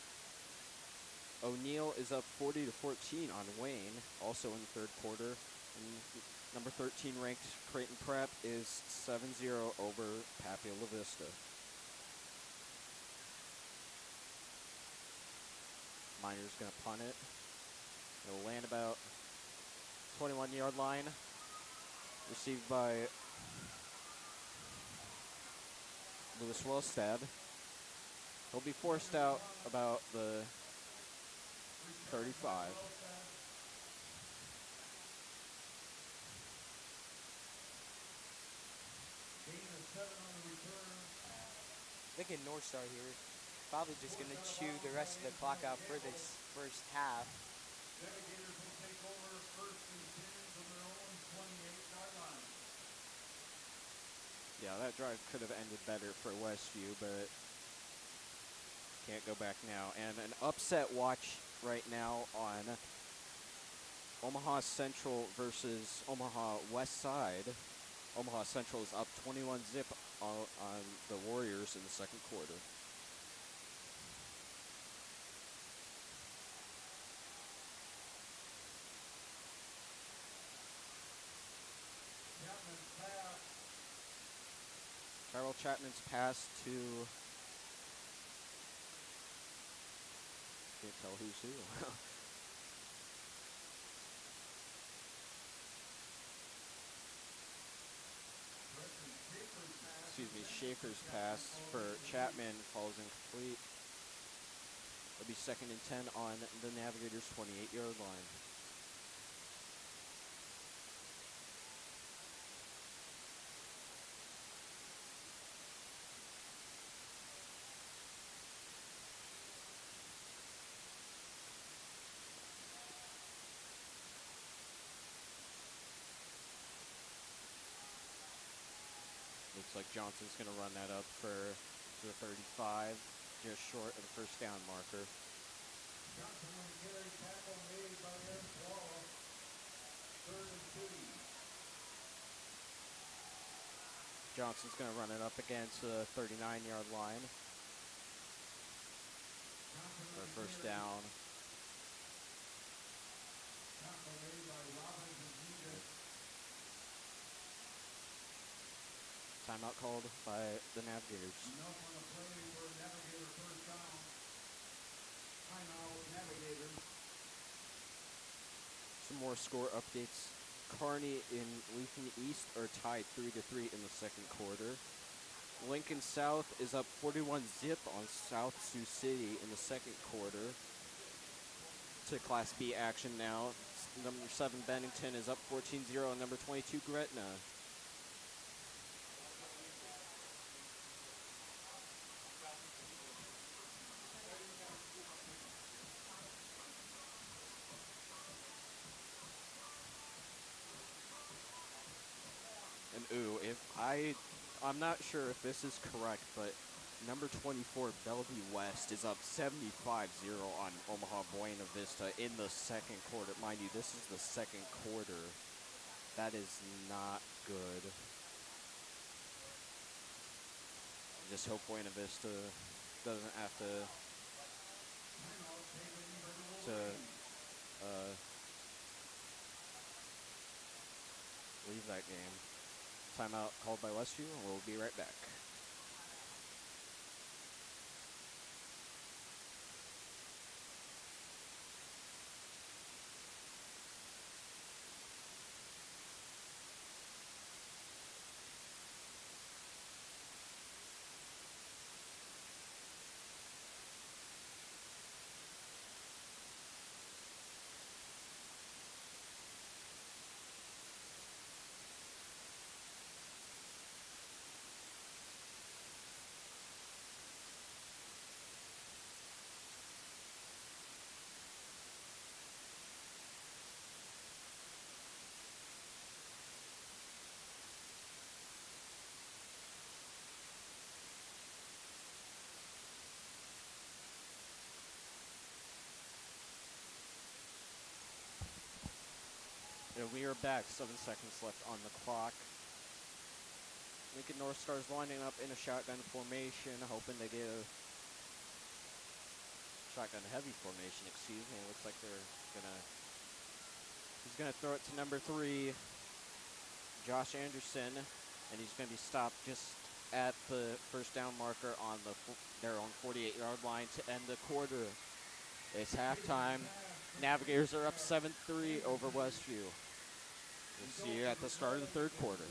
O'Neill is up 40-14 on Wayne, also in the 3rd quarter. And number 13 ranked Creighton Prep is 7-0 over Papio La Vista. Miner's going to punt it. It'll land about 21-yard line. Received by Lewis Wellstad. He'll be forced out about the 35. Lincoln North Star here. Probably just going to chew the rest of the clock out for this first half. NaviGators will take over 1st and 10 from their own 28-yard line. Yeah, that drive could have ended better for Westview, but can't go back now. And an upset watch right now on Omaha Central versus Omaha West Side. Omaha Central is up 21-0 on the Warriors in the 2nd quarter. Tyrell Chapman's pass to, can't tell who's who. Excuse me, Schaefer's pass for Chapman falls incomplete. It'll be 2nd and 10 on the Navigators' 28-yard line. Looks like Johnson's going to run that up for the 35, just short of the 1st down marker. Johnson on the carry, tackle made by Aaron Swallow. 3rd and 2. Johnson's going to run it up against the 39-yard line for 1st down. Tackle made by Robbins and Needed. Timeout called by the Navigators. Enough on the play for Navigator 1st down. Timeout, Navigators. Some more score updates. Kearney and Lincoln East are tied 3-3 in the 2nd quarter. Lincoln South is up 41-0 on South Sioux City in the 2nd quarter. To Class B action now. Number 7 Bennington is up 14-0 on number 22 Gretna. And ooh, I'm not sure if this is correct, but number 24 Bellevue West is up 75-0 on Omaha Buena Vista in the 2nd quarter. Mind you, this is the 2nd quarter. That is not good. Just hope Buena Vista doesn't have to leave that game. Timeout called by Westview, and we'll be right back. And we are back. 7 seconds left on the clock. Lincoln North Stars lining up in a shotgun formation, hoping to get a shotgun heavy formation, excuse me. It looks like he's gonna throw it to number 3, Josh Anderson, and he's gonna be stopped just at the first down marker on their own 48-yard line to end the quarter. It's halftime. Navigators are up 7-3 over Westview. We'll see you at the start of the third quarter.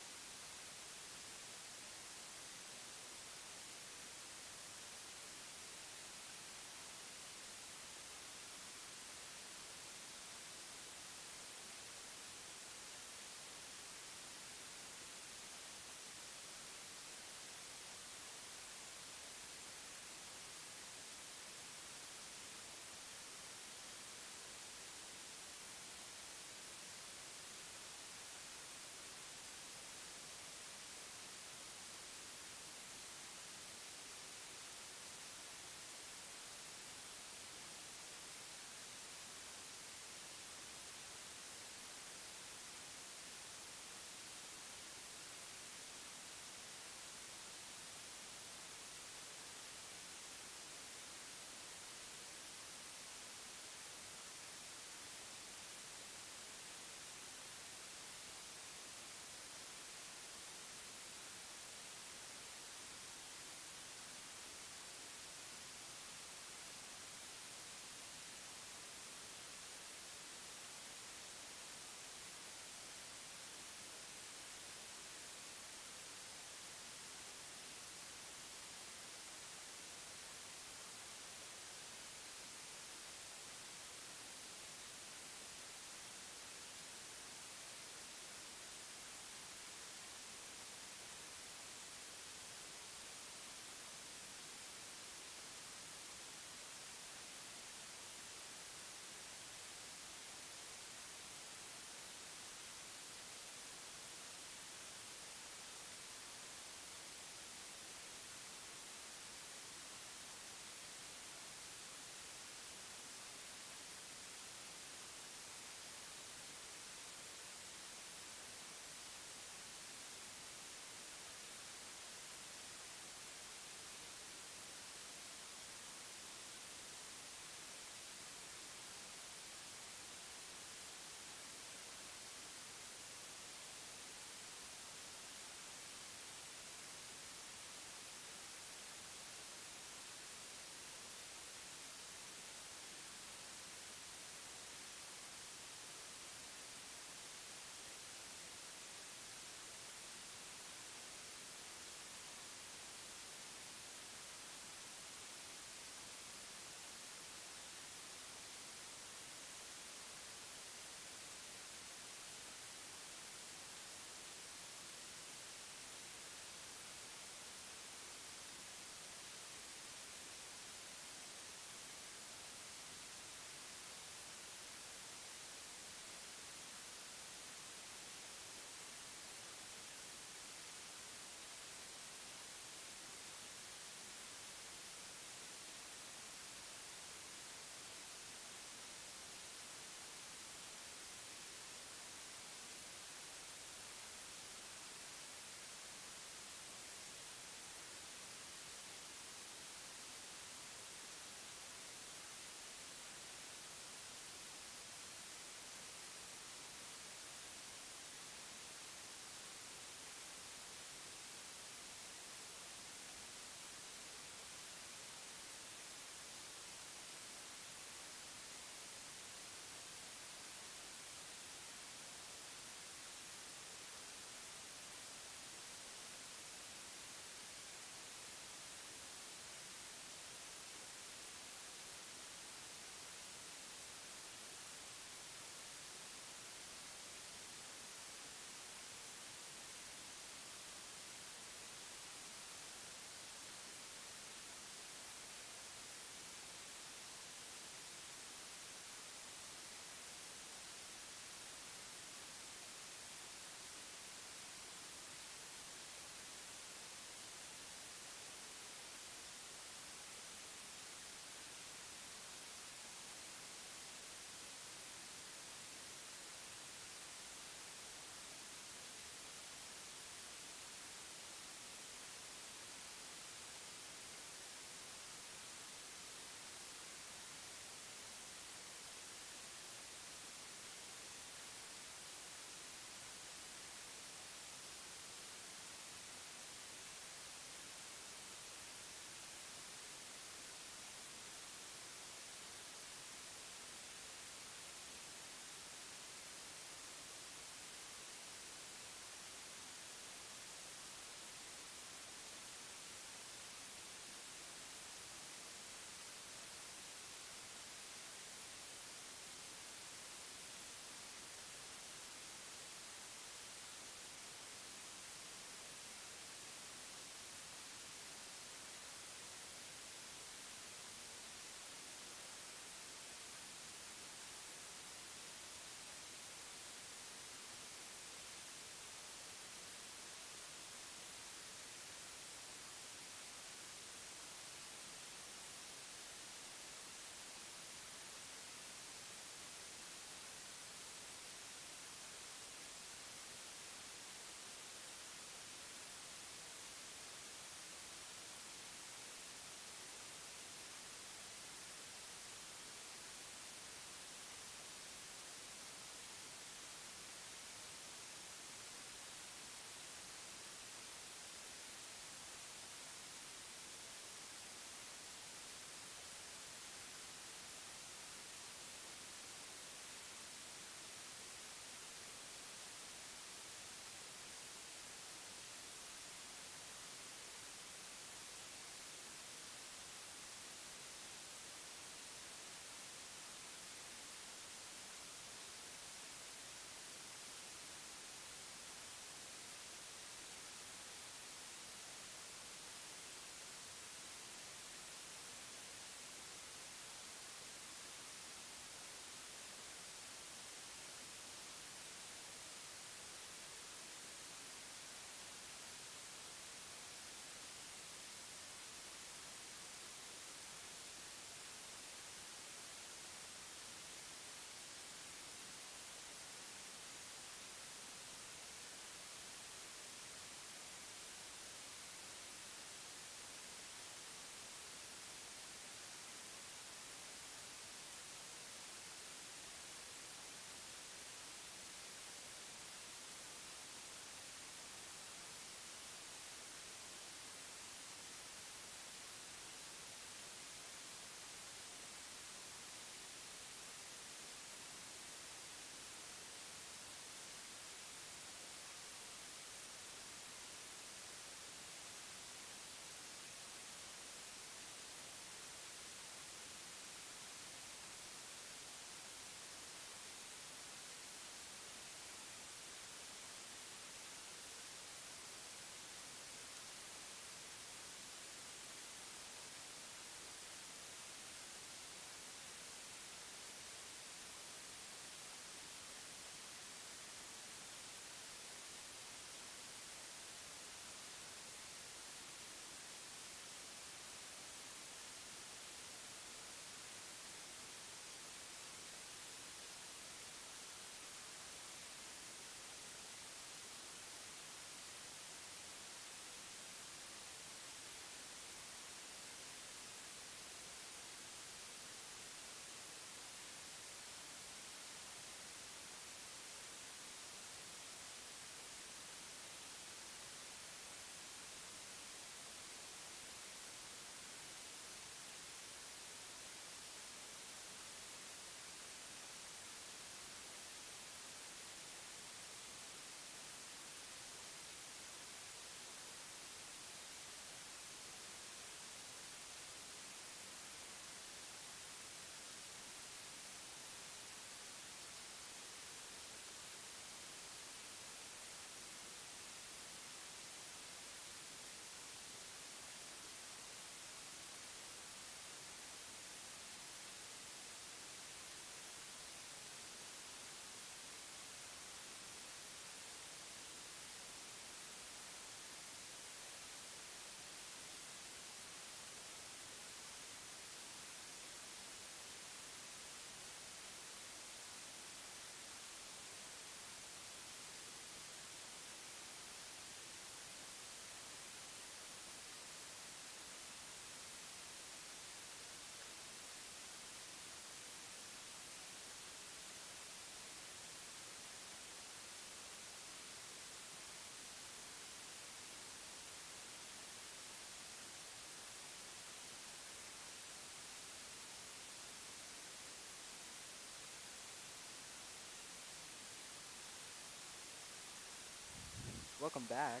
Welcome back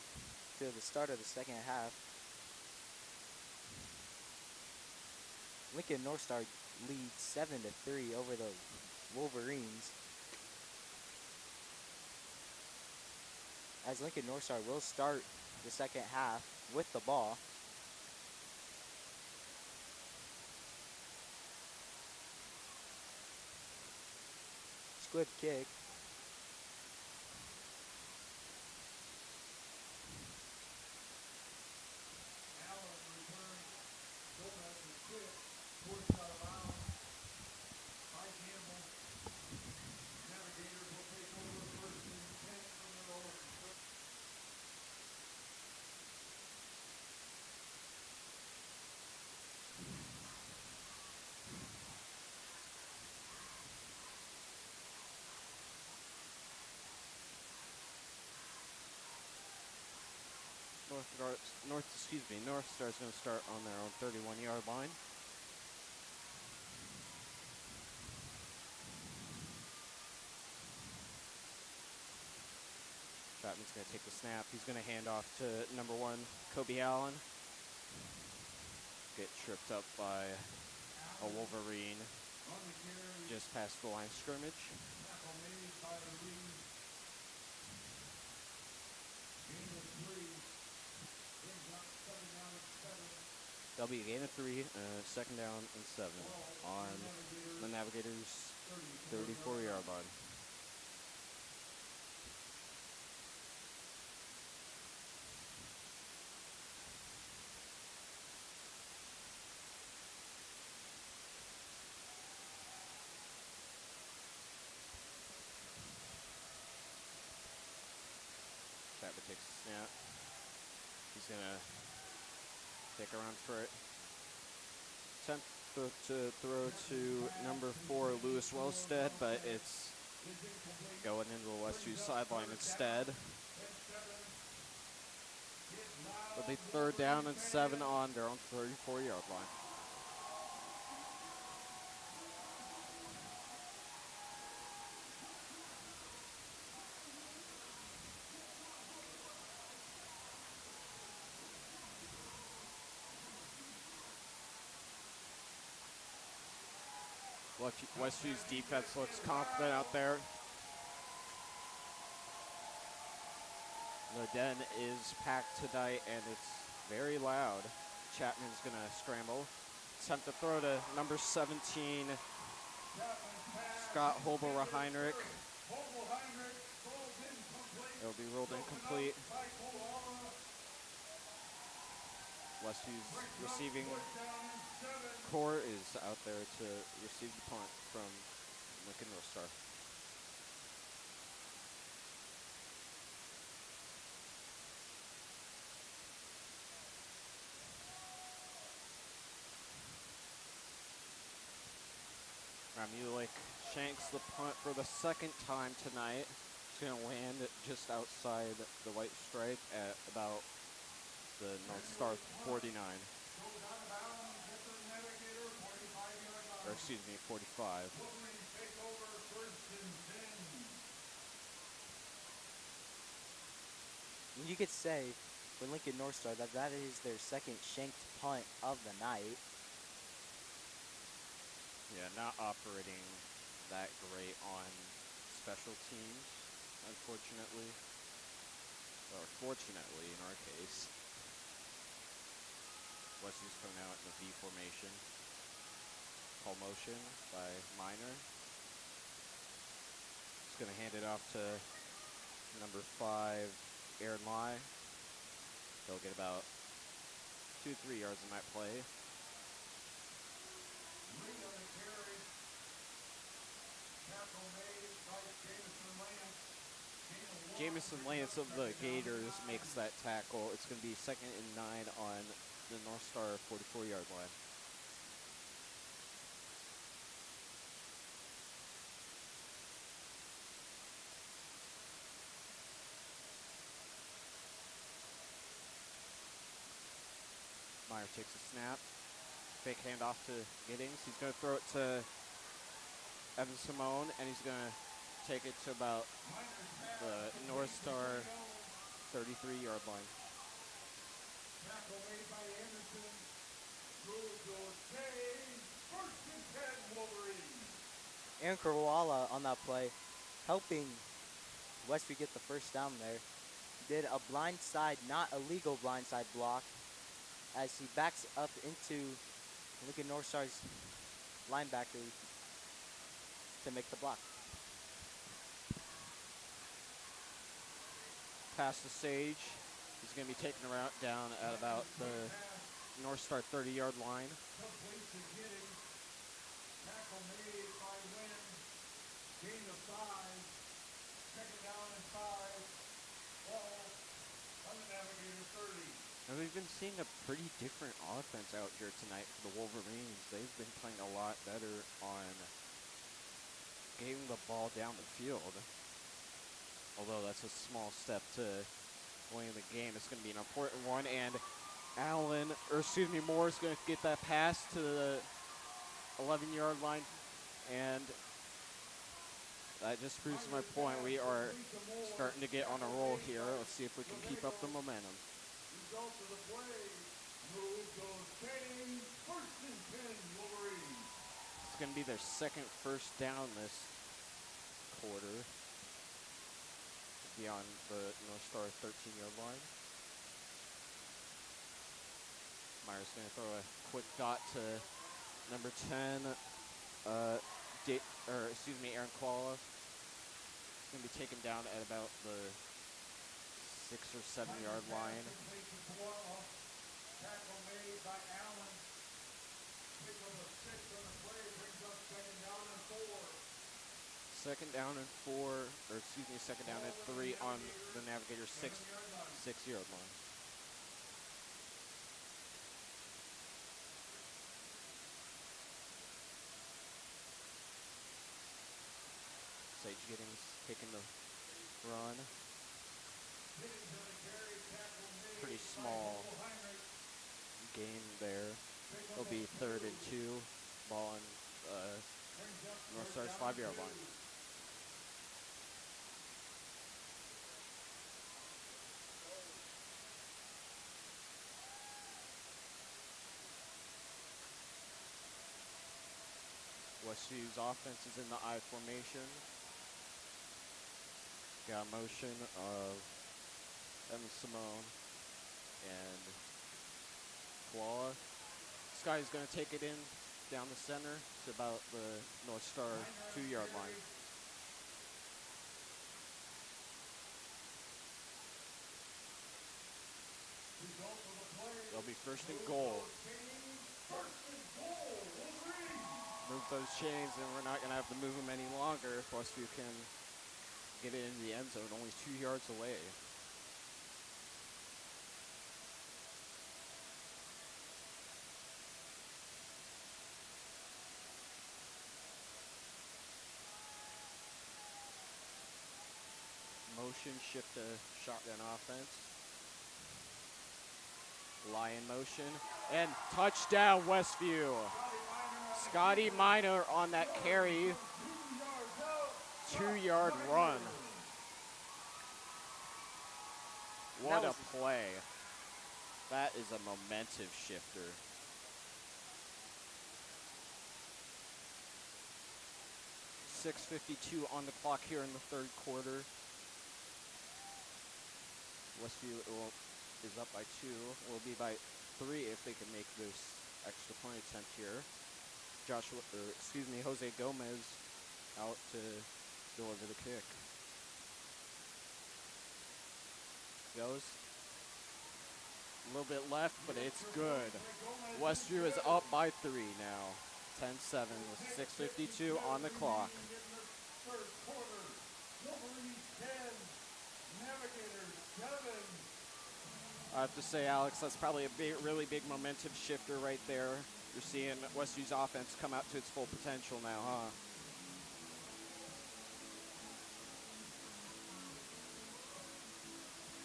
to the start of the second half. Lincoln North Star leads 7-3 over the Wolverines. As Lincoln North Star will start the second half with the ball. Squib kick. Allen returns. Gomez is quick. Pushed out of bounds. By Campbell. Navigators will take over first and 10 from their own. North Star's going to start on their own 31-yard line. Chapman's going to take the snap. He's going to hand off to number 1, Kobe Allen. Get tripped up by a Wolverine On the carry. just past the line of scrimmage. Tackle made by Reed. Gain of 3. Brings up 7 down and 7. That'll be a gain of 3, second down and 7 on the Navigators' 34-yard line. Chapman takes the snap. He's going to take around for it. Attempt to throw to number 4, Lewis Wellstead, but it's going into the Westview sideline instead. It'll be third down and 7 on their own 34-yard line. Westview's defense looks confident out there. The den is packed tonight and it's very loud. Chapman's going to scramble. Attempt to throw to number 17, Scott Hobel-Heinrich. It'll be ruled incomplete. Westview's receiving core is out there to receive the punt from Lincoln North Star. Ramulik shanks the punt for the second time tonight. It's going to land just outside the white stripe at about the North Star 49. Or excuse me, 45. You could say for Lincoln North Star that is their second shanked punt of the night. Yeah, not operating that great on special teams, unfortunately. Or fortunately in our case. Westview's coming out in the V formation. Call motion by Minor. Just going to hand it off to number 5, Aaron Lai. They'll get about 2-3 yards on that play. Jamison Lance of the Gators makes that tackle. It's going to be 2nd and 9 on the North Star 44-yard line. Meyer takes a snap. Fake handoff to Giddings. He's going to throw it to Evan Simone, and he's going to take it to about the North Star 33-yard line. Tackle made by Anderson. Move goes Kane. First and 10 Wolverines. Aaron Koala on that play, helping Westview get the first down there. Did a blindside, not a legal blindside block, as he backs up into Lincoln North Star's linebacker to make the block. Past the Sage. He's going to be taken around down at about the North Star 30-yard line. Complete to Giddings. Tackle made by Wynn. Gain of 5. Second down and 5. Ball on the Navigator 30. And we've been seeing a pretty different offense out here tonight for the Wolverines. They've been playing a lot better on getting the ball down the field. Although that's a small step to winning the game, it's going to be an important one. And Moore's going to get that pass to the 11-yard line. And that just proves my point. We are starting to get on a roll here. Let's see if we can keep up the momentum. Result of the play. Move goes Kane. First and 10 Wolverines. It's going to be their second first down this quarter. Beyond the North Star 13-yard line. Myers going to throw a quick dot to number 10, Aaron Koala. He's going to be taken down at about the 6 or 7-yard line. Tackle made by Allen. Pick up a 6 on the play. Brings up second down and 4. Second down and 3 on the Navigator 6-yard line. Sage Giddings taking the run. Pretty small gain there. It'll be 3rd and 2. Ball on North Star's 5-yard line. Westview's offense is in the I formation. Got a motion of Evan Simone and Koala. This guy is going to take it in down the center to about the North Star 2-yard line. They'll be first and goal. Move those chains, and we're not going to have to move them any longer if Westview can get it into the end zone, only 2 yards away. Motion, shift to shotgun offense. Lie in motion, and touchdown Westview. Scotty Minor on that carry, 2-yard run. What a play. That is a momentum shifter. .6:52 on the clock here in the 3rd quarter. Westview is up by 2. Will be by 3 if they can make this extra point attempt here. Jose Gomez out to deliver the kick. Goes. A little bit left, but it's good. Westview is up by 3 now. 10-7 with 6:52 on the clock. Third quarter. Wolverines 10. Navigators 7. I have to say, Alex, that's probably a really big momentum shifter right there. You're seeing Westview's offense come out to its full potential now, huh?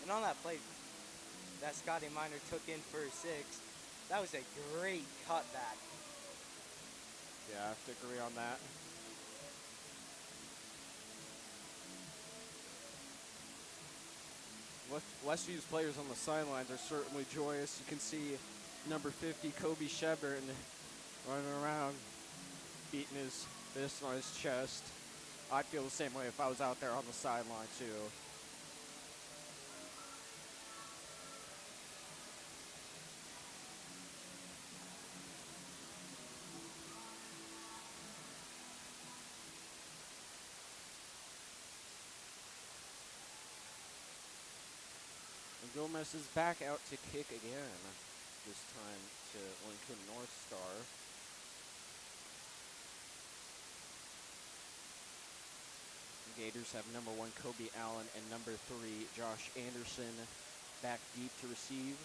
And on that play that Scotty Minor took in for a 6, that was a great cutback. Yeah, I have to agree on that. Westview's players on the sidelines are certainly joyous. You can see number 50, Kobe Shepard, running around, beating his fist on his chest. I'd feel the same way if I was out there on the sideline, too. And Gomez is back out to kick again, this time to Lincoln North Star. Gators have number 1 Kobe Allen and number 3 Josh Anderson back deep to receive.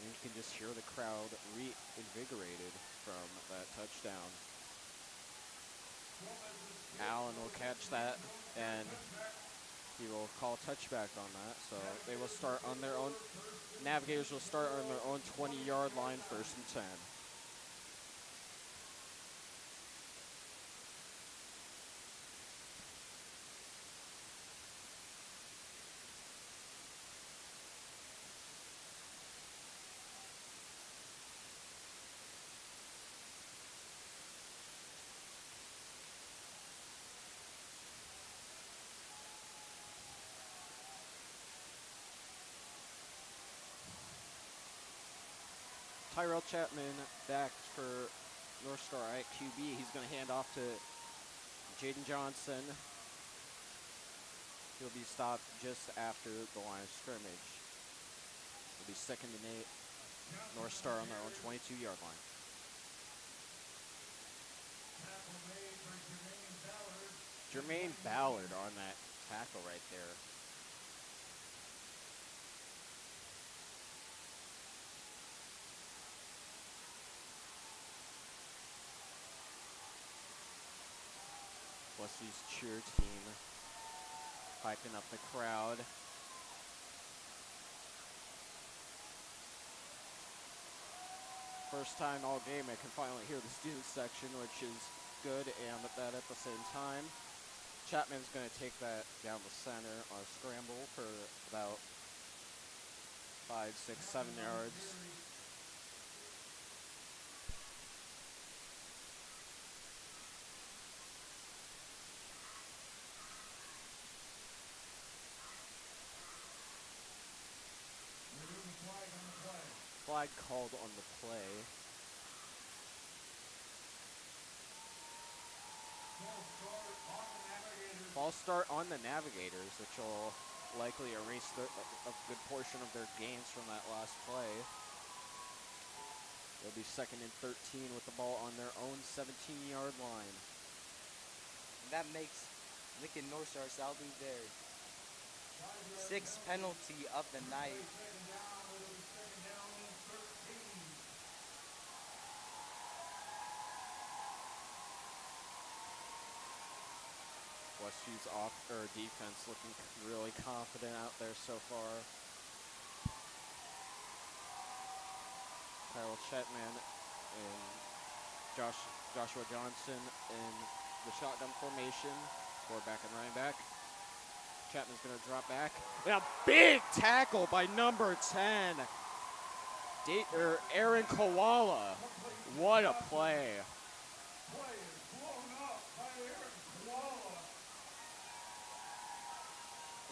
And you can just hear the crowd reinvigorated from that touchdown. Allen will catch that, and he will call touchback on that. So they will start on their own. Navigators will start on their own 20-yard line, 1st and 10. Tyrell Chapman back for North Star at QB. He's going to hand off to Jaden Johnson. He'll be stopped just after the line of scrimmage. It'll be 2nd and 8. North Star on their own 22-yard line. Jermaine Ballard on that tackle right there. Westview's cheer team hyping up the crowd. First time all game I can finally hear the student section, which is good, and that at the same time. Chapman's going to take that down the center on a scramble for about 5, 6, 7 yards. Flag called on the play. False start on the Navigators, which will likely erase a good portion of their gains from that last play. It'll be 2nd and 13 with the ball on their own 17-yard line. And that makes Lincoln North Star sadly their 6th penalty of the night. Westview's defense looking really confident out there so far. Tyrell Chetman and Joshua Johnson in the shotgun formation. Quarterback and running back. Chapman's going to drop back. And a big tackle by number 10. Aaron Koala. What a play.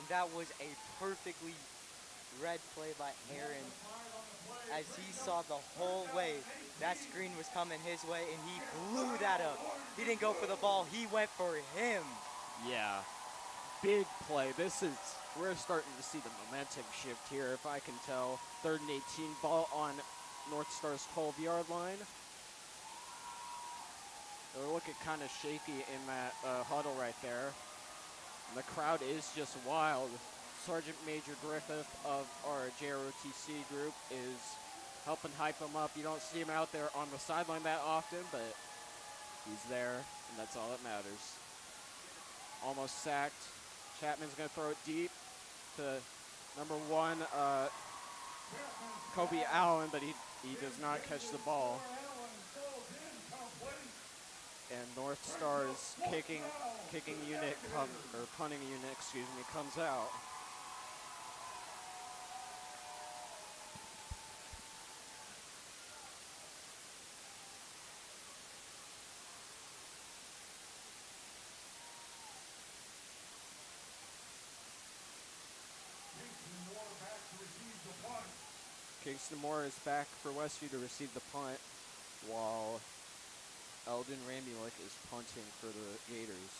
That was a perfectly read play by Aaron, as he saw the whole way that screen was coming his way, and he blew that up. He didn't go for the ball, he went for him. Yeah, big play. We're starting to see the momentum shift here, if I can tell. 3rd and 18, ball on North Star's 12-yard line. They're looking kind of shaky in that huddle right there. The crowd is just wild. Sergeant Major Griffith of our JROTC group is helping hype them up. You don't see him out there on the sideline that often, but he's there, and that's all that matters. Almost sacked. Chapman's going to throw it deep to number 1, Kobe Allen, but he does not catch the ball. And North Star's kicking unit or punting unit, excuse me, comes out. Kingston Moore is back for Westview to receive the punt, while Eldon Rambulik is punting for the Gators.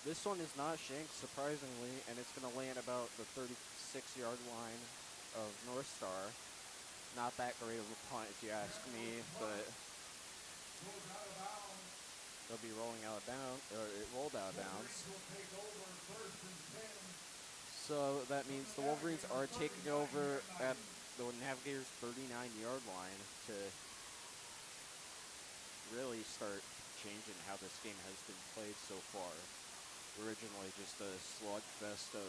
This one is not shanked, surprisingly, and it's going to land about the 36-yard line of North Star. Not that great of a punt, if you ask me, but they'll be rolling out of bounds, or it rolled out of bounds. So that means the Wolverines are taking over at the Navigators' 39-yard line to really start changing how this game has been played so far. Originally just a slugfest of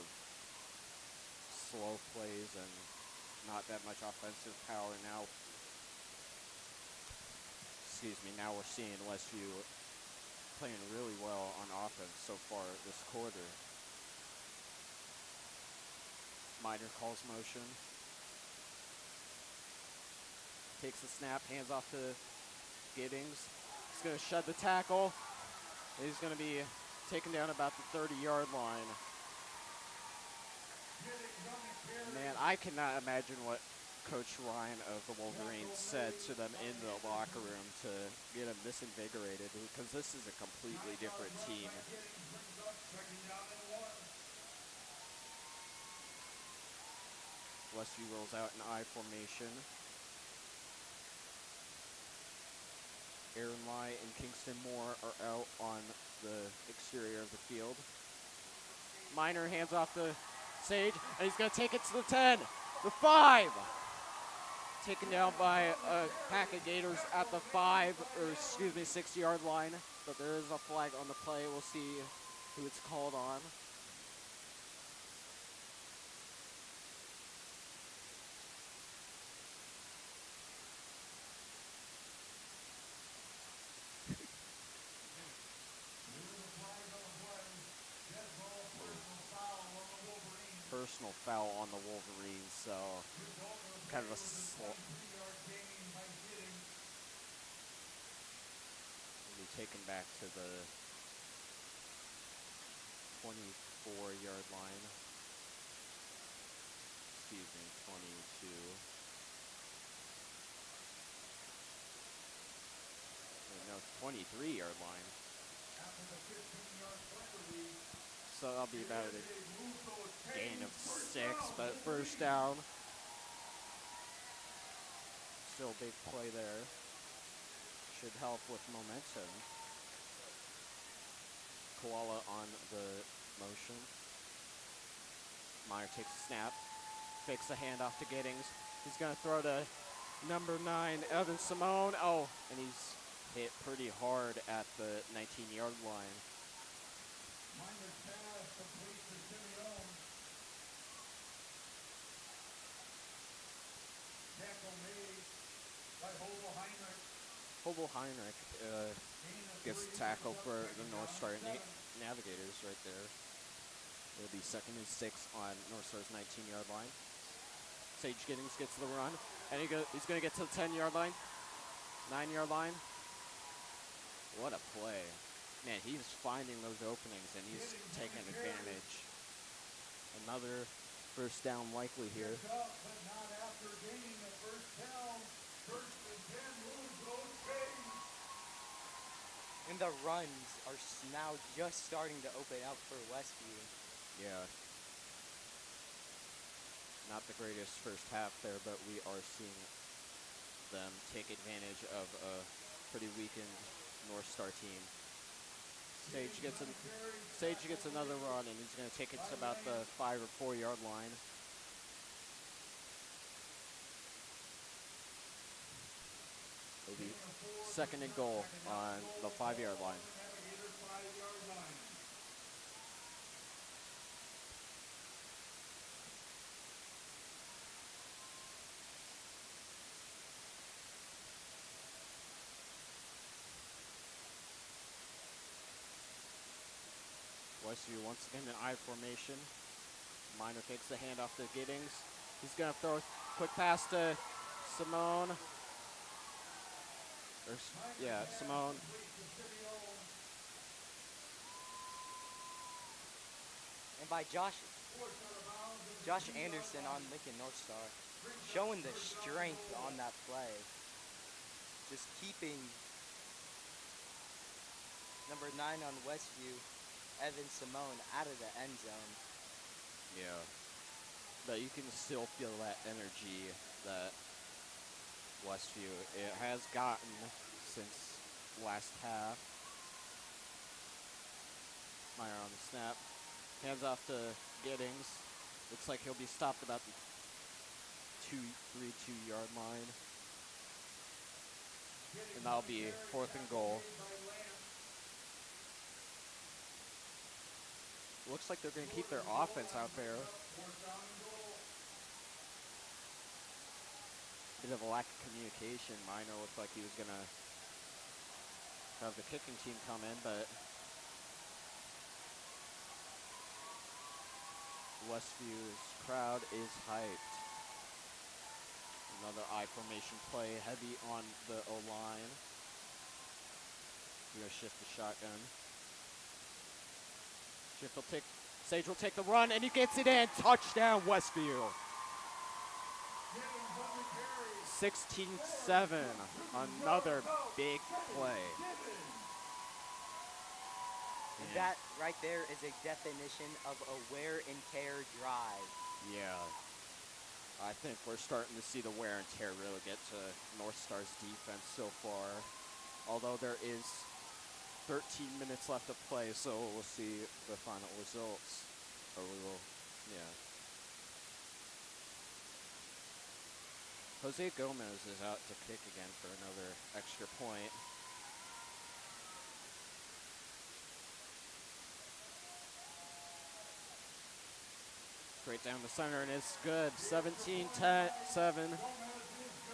slow plays and not that much offensive power. Now, now we're seeing Westview playing really well on offense so far this quarter. Miner calls motion. Takes the snap, hands off to Giddings. He's going to shed the tackle. He's going to be taken down about the 30-yard line. Man, I cannot imagine what Coach Ryan of the Wolverines said to them in the locker room to get them this invigorated, because this is a completely different team. Westview rolls out in I formation. Aaron Lai and Kingston Moore are out on the exterior of the field. Miner hands off to Sage, and he's going to take it to the 10, the 5. Taken down by a pack of Gators at the 6-yard line. But there is a flag on the play. We'll see who it's called on. Personal foul on the Wolverines, so kind of a will be taken back to the 24-yard line. 22. No, 23-yard line. So that'll be about a gain of 6, but first down. Still a big play there. Should help with momentum. Koala on the motion. Meyer takes a snap. Fakes a handoff to Giddings. He's going to throw to number 9, Evan Simone. Oh, and he's hit pretty hard at the 19-yard line. Hobel Heinrich gets tackled for the North Star Navigators right there. It'll be 2nd and 6 on North Star's 19-yard line. Sage Giddings gets the run, and he's going to get to the 10-yard line, 9-yard line. What a play. Man, he's finding those openings, and he's taking advantage. Another first down likely here. And the runs are now just starting to open up for Westview. Yeah. Not the greatest first half there, but we are seeing them take advantage of a pretty weakened North Star team. Sage gets another run, and he's going to take it to about the 5 or 4-yard line. It'll be 2nd and goal on the 5-yard line. Westview once again in I formation. Miner takes the handoff to Giddings. He's going to throw a quick pass to Simone. Simone. And by Josh Anderson on Lincoln North Star, showing the strength on that play. Just keeping number 9 on Westview, Evan Simone, out of the end zone. Yeah. But you can still feel that energy that Westview it has gotten since last half. Meyer on the snap. Hands off to Giddings. Looks like he'll be stopped about the 2-yard line. And that'll be 4th and goal. Looks like they're going to keep their offense out there. Bit of a lack of communication. Minor looked like he was going to have the kicking team come in, but Westview's crowd is hyped. Another I formation play, heavy on the O-line. We're going to shift the shotgun. Sage will take the run, and he gets it in. Touchdown, Westview. 16-7. Another big play. And that right there is a definition of a wear and tear drive. Yeah. I think we're starting to see the wear and tear really get to North Star's defense so far. Although there is 13 minutes left to play, so we'll see the final results. Or we will, yeah. Jose Gomez is out to kick again for another extra point. Straight down the center, and it's good. 17-7.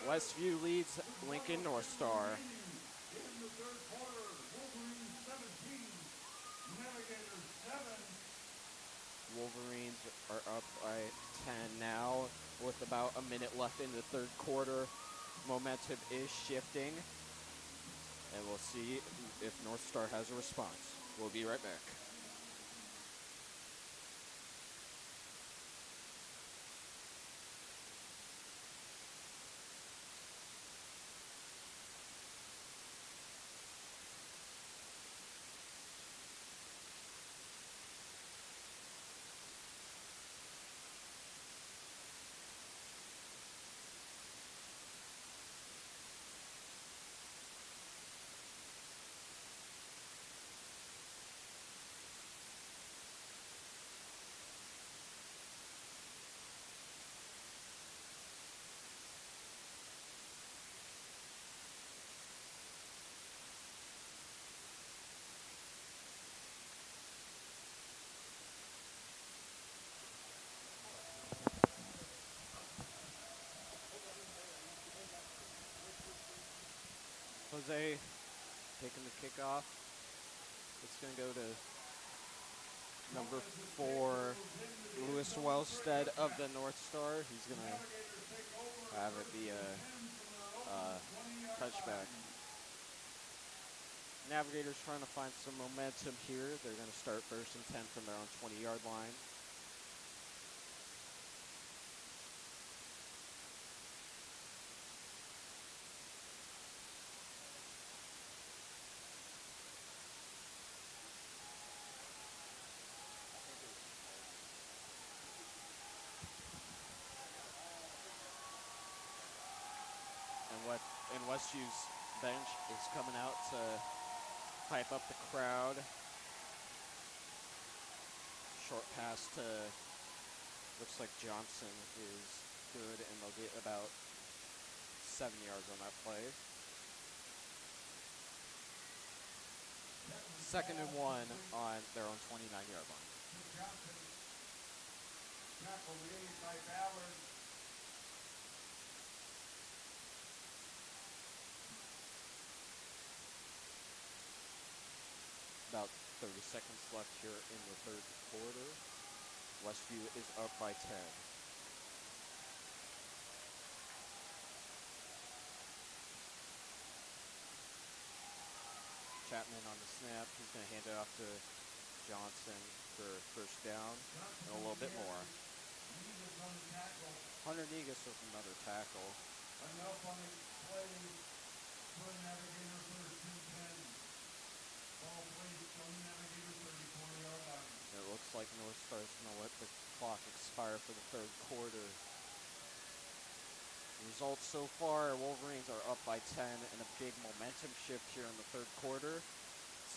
Westview leads Lincoln North Star. In the third quarter, Wolverines 17, NaviGators 7. Wolverines are up by 10 now with about a minute left in the third quarter. Momentum is shifting, and we'll see if North Star has a response. We'll be right back. Jose taking the kickoff. It's going to go to number 4, Lewis Wellstead of the North Star. He's going to have it be a touchback. Navigators trying to find some momentum here. They're going to start 1st and 10 from their own 20-yard line. And Westview's bench is coming out to hype up the crowd. Short pass to, looks like Johnson is good, and they'll get about 7 yards on that play. 2nd and 1 on their own 29-yard line. Johnson, tackle made by Ballard. About 30 seconds left here in the third quarter. Westview is up by 10. Chapman on the snap. He's going to hand it off to Johnson for first down and a little bit more. Negus on the tackle. Hunter Negus with another tackle. Enough on the play for Navigator first and 10. Ball placed on the Navigator 34-yard line. It looks like North Star's going to let the clock expire for the third quarter. Results so far, Wolverines are up by 10 and a big momentum shift here in the third quarter,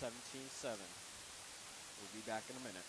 17-7. We'll be back in a minute.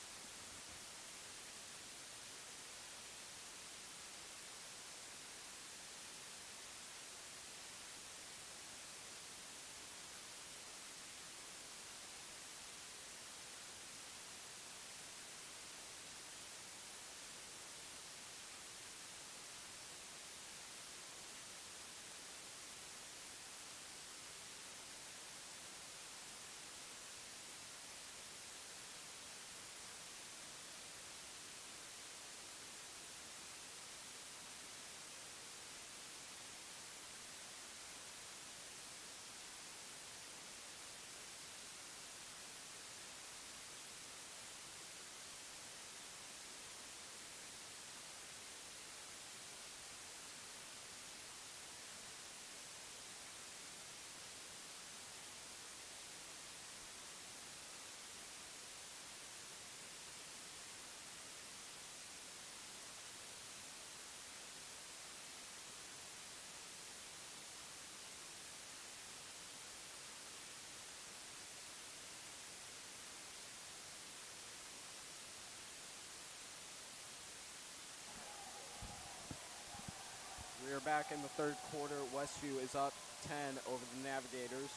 We are back in the third quarter. Westview is up 10 over the Navigators.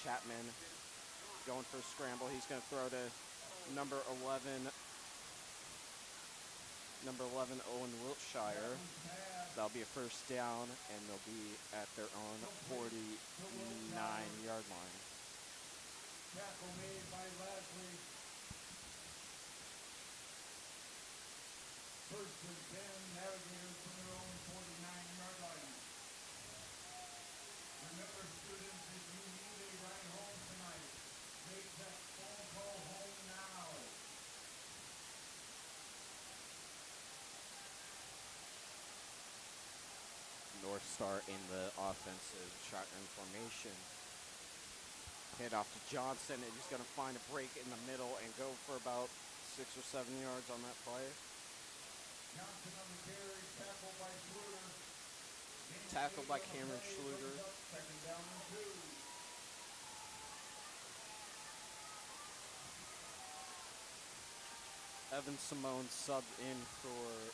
Chapman going for a scramble. He's going to throw to number 11, Owen Wiltshire. That'll be a first down, and they'll be at their own 49-yard line. Tackle made by Lashley. First and 10, Navigators from their own 49-yard line. Remember, students, if you need a ride home tonight, make that phone call home now. North Star in the offensive shotgun formation. Hand off to Johnson, and he's going to find a break in the middle and go for about 6 or 7 yards on that play. Johnson on the carry, tackled by Schluter. Tackled by Cameron Schluter. Second down and 2. Evan Simone subbed in for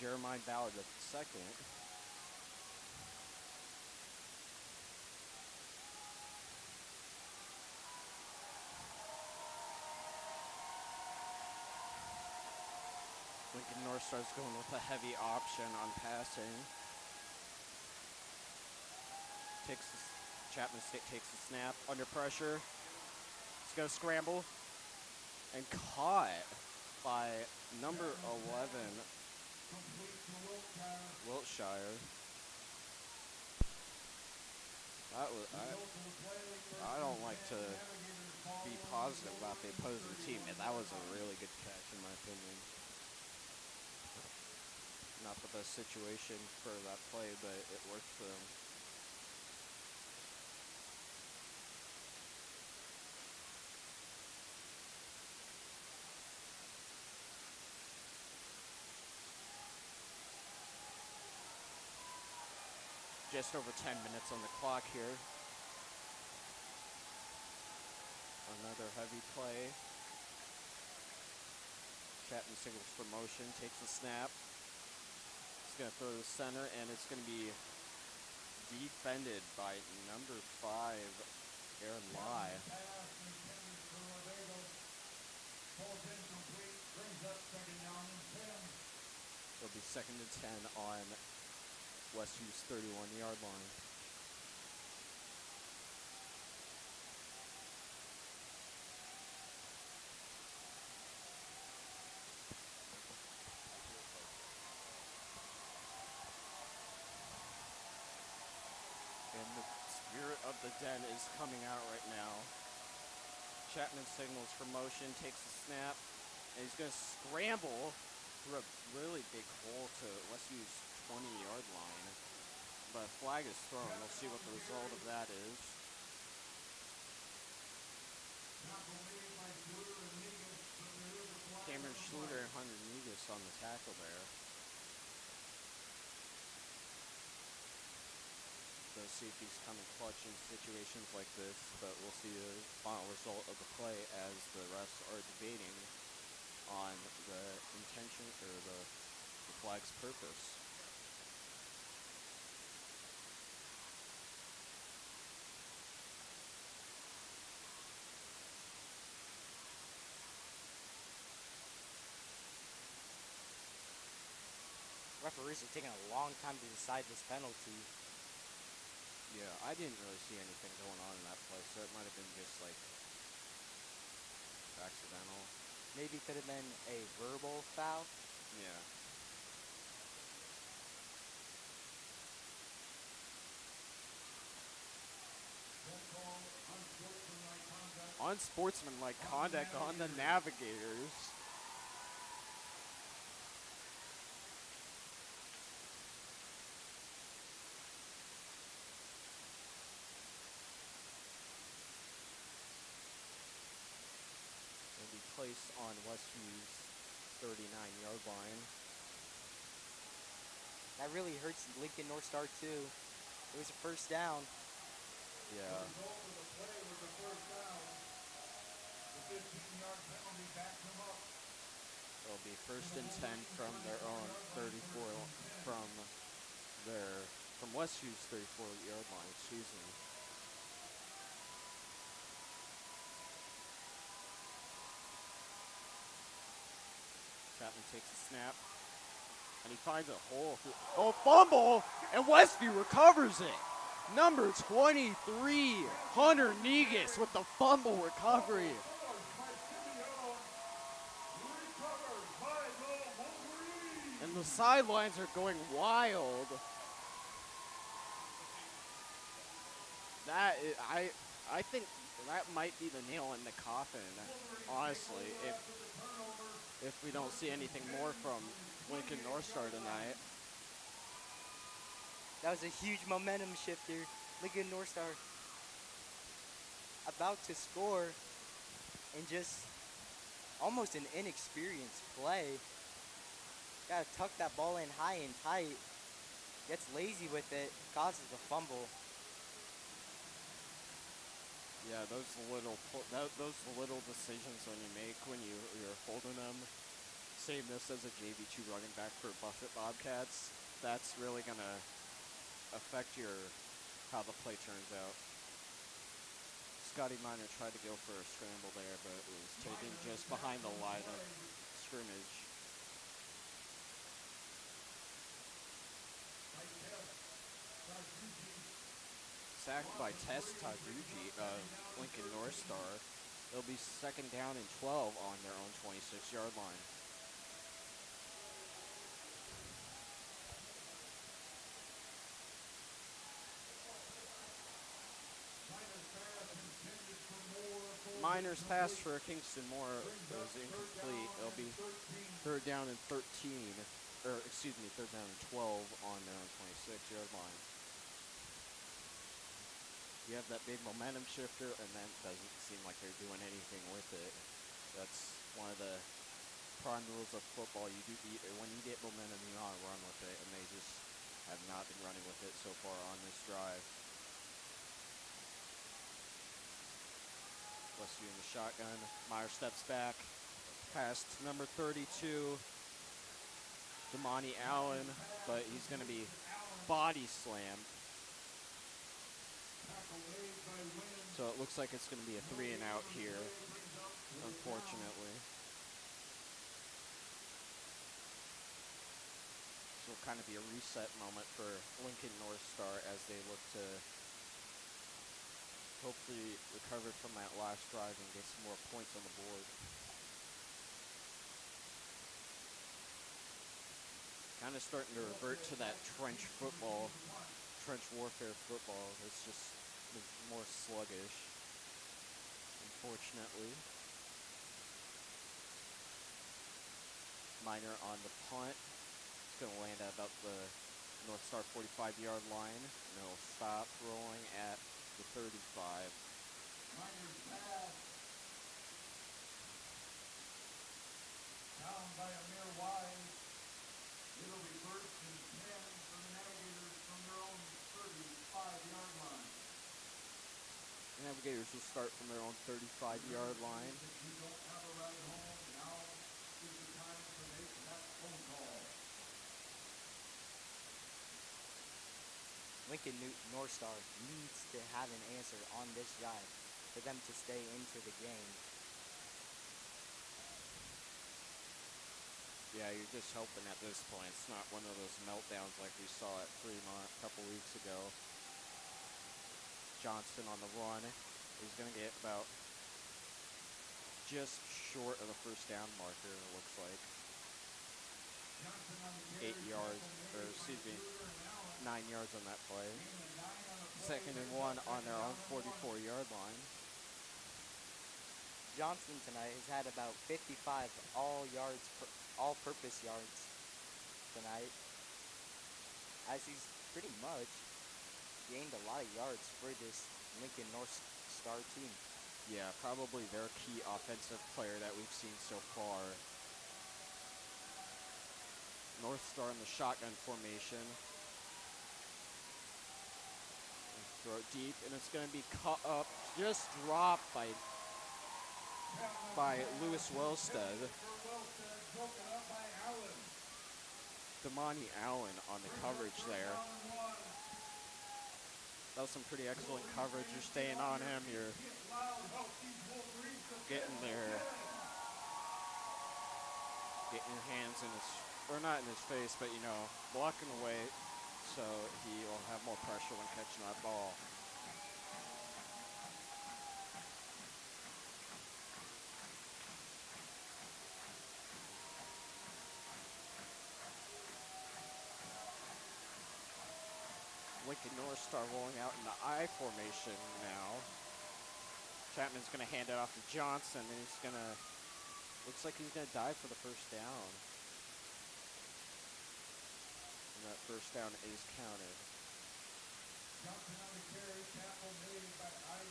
Jeremiah Ballard at the second. Lincoln North Star's going with a heavy option on passing. Chapman takes the snap under pressure. He's going to scramble and caught by number 11, Wiltshire. I don't like to be positive about the opposing team, and that was a really good catch in my opinion. Not the best situation for that play, but it worked for them. Just over 10 minutes on the clock here. Another heavy play. Chapman signals for motion, takes the snap. He's going to throw to the center, and it's going to be defended by number 5, Aaron Lai. It'll be second and 10 on Westview's 31-yard line. The den is coming out right now. Chapman signals for motion, takes the snap, and he's going to scramble through a really big hole to Westview's 20-yard line. But a flag is thrown. We'll see what the result of that is. Cameron Schluter and Hunter Negus on the tackle there. So see if he's coming clutch in situations like this, but we'll see the final result of the play as the refs are debating on the intention or the flag's purpose. Referees are taking a long time to decide this penalty. Yeah, I didn't really see anything going on in that play, so it might have been just like accidental. Maybe it could have been a verbal foul. Yeah. Unsportsmanlike conduct on the NaviGators. Placed on Westview's 39-yard line. That really hurts Lincoln North Star too. It was a first down. Yeah. The result of the play was a first down. The 15-yard penalty backed them up. It'll be 1st and 10 from their own 34 from Westview's 34-yard line. Excuse me. Chapman takes a snap, and he finds a hole. Oh, fumble! And Westview recovers it. Number 23, Hunter Negus with the fumble recovery. And the sidelines are going wild. I think that might be the nail in the coffin, honestly, if we don't see anything more from Lincoln North Star tonight. That was a huge momentum shifter. Lincoln North Star about to score and just almost an inexperienced play. Gotta tuck that ball in high and tight. Gets lazy with it, causes the fumble. Yeah, those little decisions when you're holding them. Saying this as a JV2 running back for Buffett Bobcats, that's really gonna affect how the play turns out. Scotty Miner tried to go for a scramble there, but it was taken just behind the line of scrimmage. Sacked by Tess Taduji of Lincoln North Star. It'll be 2nd down and 12 on their own 26-yard line. Miner's pass for Kingston Moore was incomplete. It'll be 3rd down and 13, or excuse me, 3rd down and 12 on their own 26-yard line. You have that big momentum shifter, and then it doesn't seem like they're doing anything with it. That's one of the prime rules of football. When you get momentum, you ought to run with it, and they just have not been running with it so far on this drive. Westview in the shotgun. Meyer steps back, past number 32, Damani Allen, but he's going to be body slammed. So it looks like it's going to be a 3 and out here, unfortunately. So it'll kind of be a reset moment for Lincoln North Star as they look to hopefully recover from that last drive and get some more points on the board. Kind of starting to revert to that trench warfare football. It's just is more sluggish, unfortunately. Minor on the punt. It's going to land at about the North Star 45-yard line, and it'll stop rolling at the 35. Miner's pass. Down by a mere wide. It'll be first and 10 for the Navigators from their own 35-yard line. The Navigators will start from their own 35-yard line. If you don't have a ride home, now is the time to make that phone call. Lincoln North Star needs to have an answer on this drive for them to stay into the game. Yeah, you're just hoping at this point it's not one of those meltdowns like we saw at Fremont a couple weeks ago. Johnston on the run. He's going to get about just short of the first down marker, it looks like. 8 yards, or excuse me, 9 yards on that play. 2nd and 1 on their own 44-yard line. Johnston tonight has had about 55 all-purpose yards tonight, as he's pretty much gained a lot of yards for this Lincoln North Star team. Yeah, probably their key offensive player that we've seen so far. North Star in the shotgun formation. And throw it deep, and it's going to be caught up, just dropped by Lewis Wellstead. Damani Allen on the coverage there. That was some pretty excellent coverage. You're staying on him. You're getting there. Getting your hands in his, or not in his face, but, you know, blocking away so he will have more pressure when catching that ball. Lincoln North Star rolling out in the I formation now. Chapman's going to hand it off to Johnson, and he's going to, looks like he's going to dive for the first down. And that first down is counted.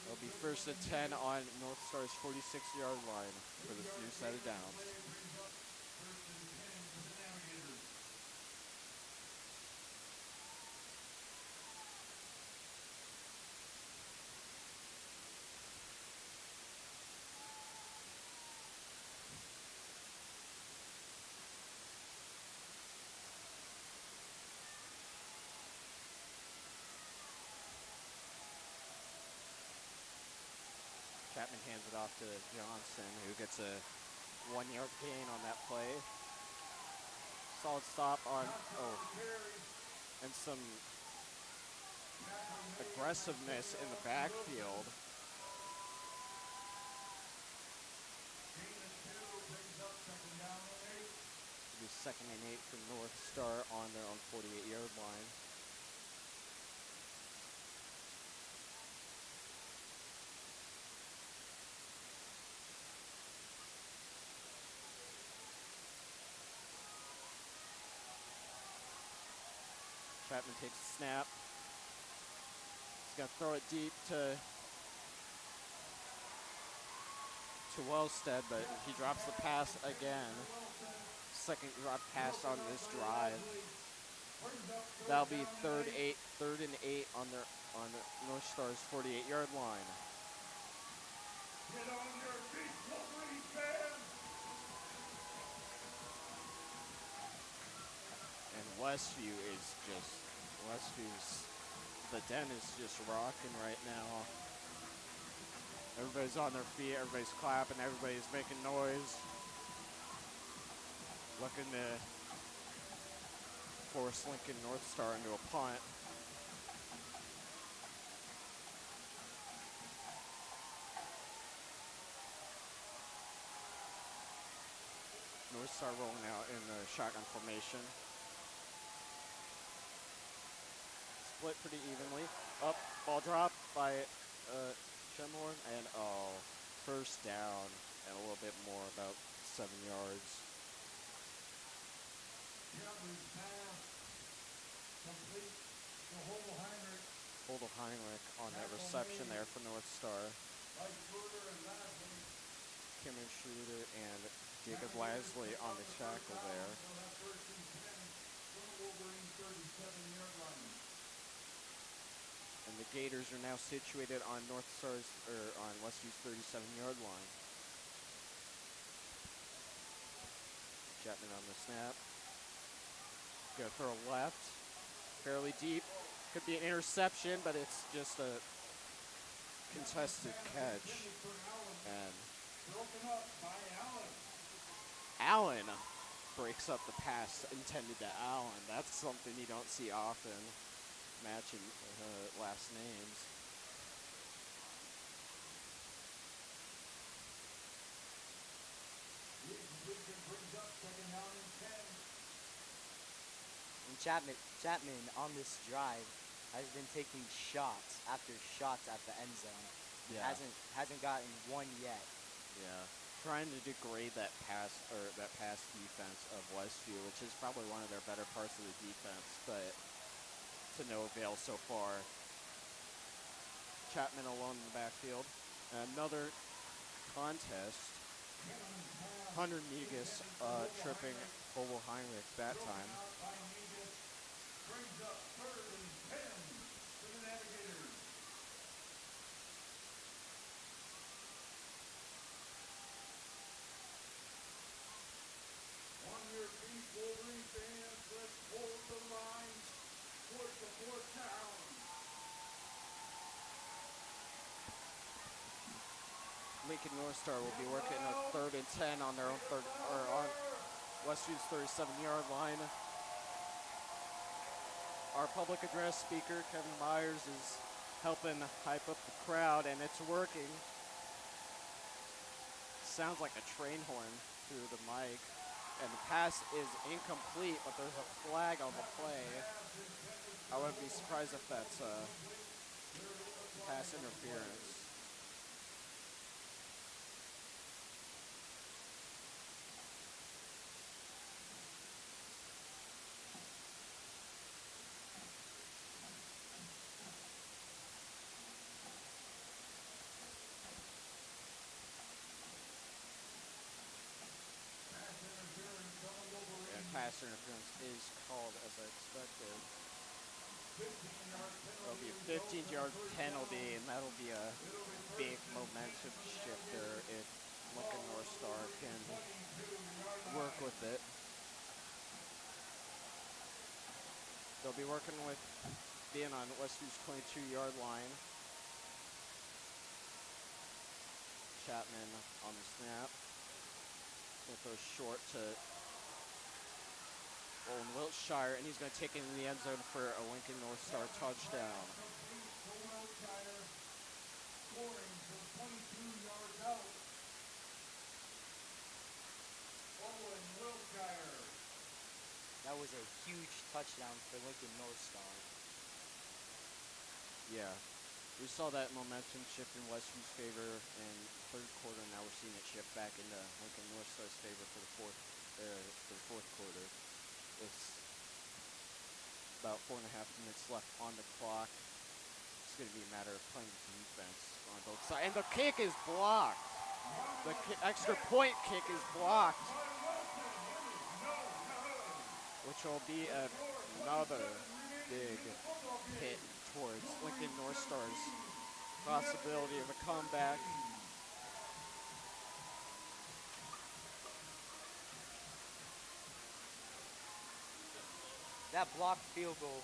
It'll be 1st and 10 on North Star's 46-yard line for this new set of downs. Chapman hands it off to Johnson, who gets a 1-yard gain on that play. Solid stop on, and some aggressiveness in the backfield. It'll be 2nd and 8 for North Star on their own 48-yard line. Chapman takes a snap. He's going to throw it deep to Wellstead, but he drops the pass again. 2nd drop pass on this drive. That'll be 3rd and 8 on North Star's 48-yard line. Get on your feet, Wolverines fans! And Westview's, the den is just rocking right now. Everybody's on their feet, everybody's clapping, everybody's making noise. Looking to force Lincoln North Star into a punt. North Star rolling out in the shotgun formation. split pretty evenly. Up, ball drop by Shenmore, and first down and a little bit more, about 7 yards. Chapman's pass complete to Heinrich. Heinrich on that reception there for North Star. By Schroeder and Lashley. Cameron Schroeder and Jacob Lasley on the tackle there. So that's first and 10 from the Wolverines 37-yard line. And the Gators are now situated on North Star's, or on Westview's 37-yard line. Chapman on the snap. Gonna throw left, fairly deep. Could be an interception, but it's just a contested catch. And Broken up by Allen breaks up the pass intended to Allen. That's something you don't see often, matching last names. The incompletion brings up second down and 10. And Chapman on this drive has been taking shots after shots at the end zone. Yeah. Hasn't gotten one yet. Yeah. Trying to degrade that pass defense of Westview, which is probably one of their better parts of the defense, but to no avail so far. Chapman alone in the backfield. Another contest. Hunter Negus tripping Bobo Heinrich that time. By Negus. Brings up third and 10 for the NaviGators. On your feet, Wolverine fans, let's hold the line towards the fourth down. Lincoln North Star will be working a third and 10 on their own on Westview's 37-yard line. Our public address speaker, Kevin Myers, is helping hype up the crowd, and it's working. Sounds like a train horn through the mic. And the pass is incomplete, but there's a flag on the play. I wouldn't be surprised if that's pass interference. Pass interference is called as I expected. It'll be a 15-yard penalty, and that'll be a big momentum shifter if Lincoln North Star can work with it. They'll be working with being on Westview's 22-yard line. Chapman on the snap. Gonna throw short to Owen Wiltshire, and he's going to take it in the end zone for a Lincoln North Star touchdown. Scoring from 22 yards out. Owen Wiltshire. That was a huge touchdown for Lincoln North Star. Yeah. We saw that momentum shift in Westview's favor in the third quarter. Now we're seeing it shift back into Lincoln North Star's favor for the fourth quarter. It's about 4.5 minutes left on the clock. It's going to be a matter of playing defense on both sides. And the kick is blocked. The extra point kick is blocked, which will be another big hit towards Lincoln North Star's possibility of a comeback. That blocked field goal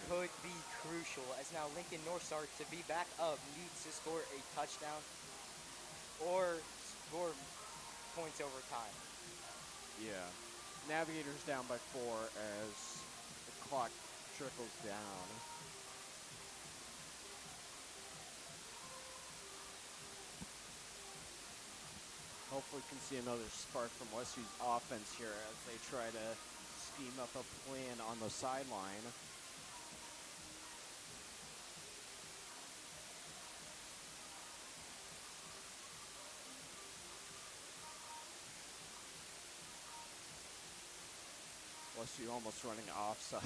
could be crucial, as now Lincoln North Star, to be back up, needs to score a touchdown or score points over time. Yeah. NaviGators down by 4 as the clock trickles down. Hopefully we can see another spark from Westview's offense here as they try to scheme up a plan on the sideline. Westview almost running offside.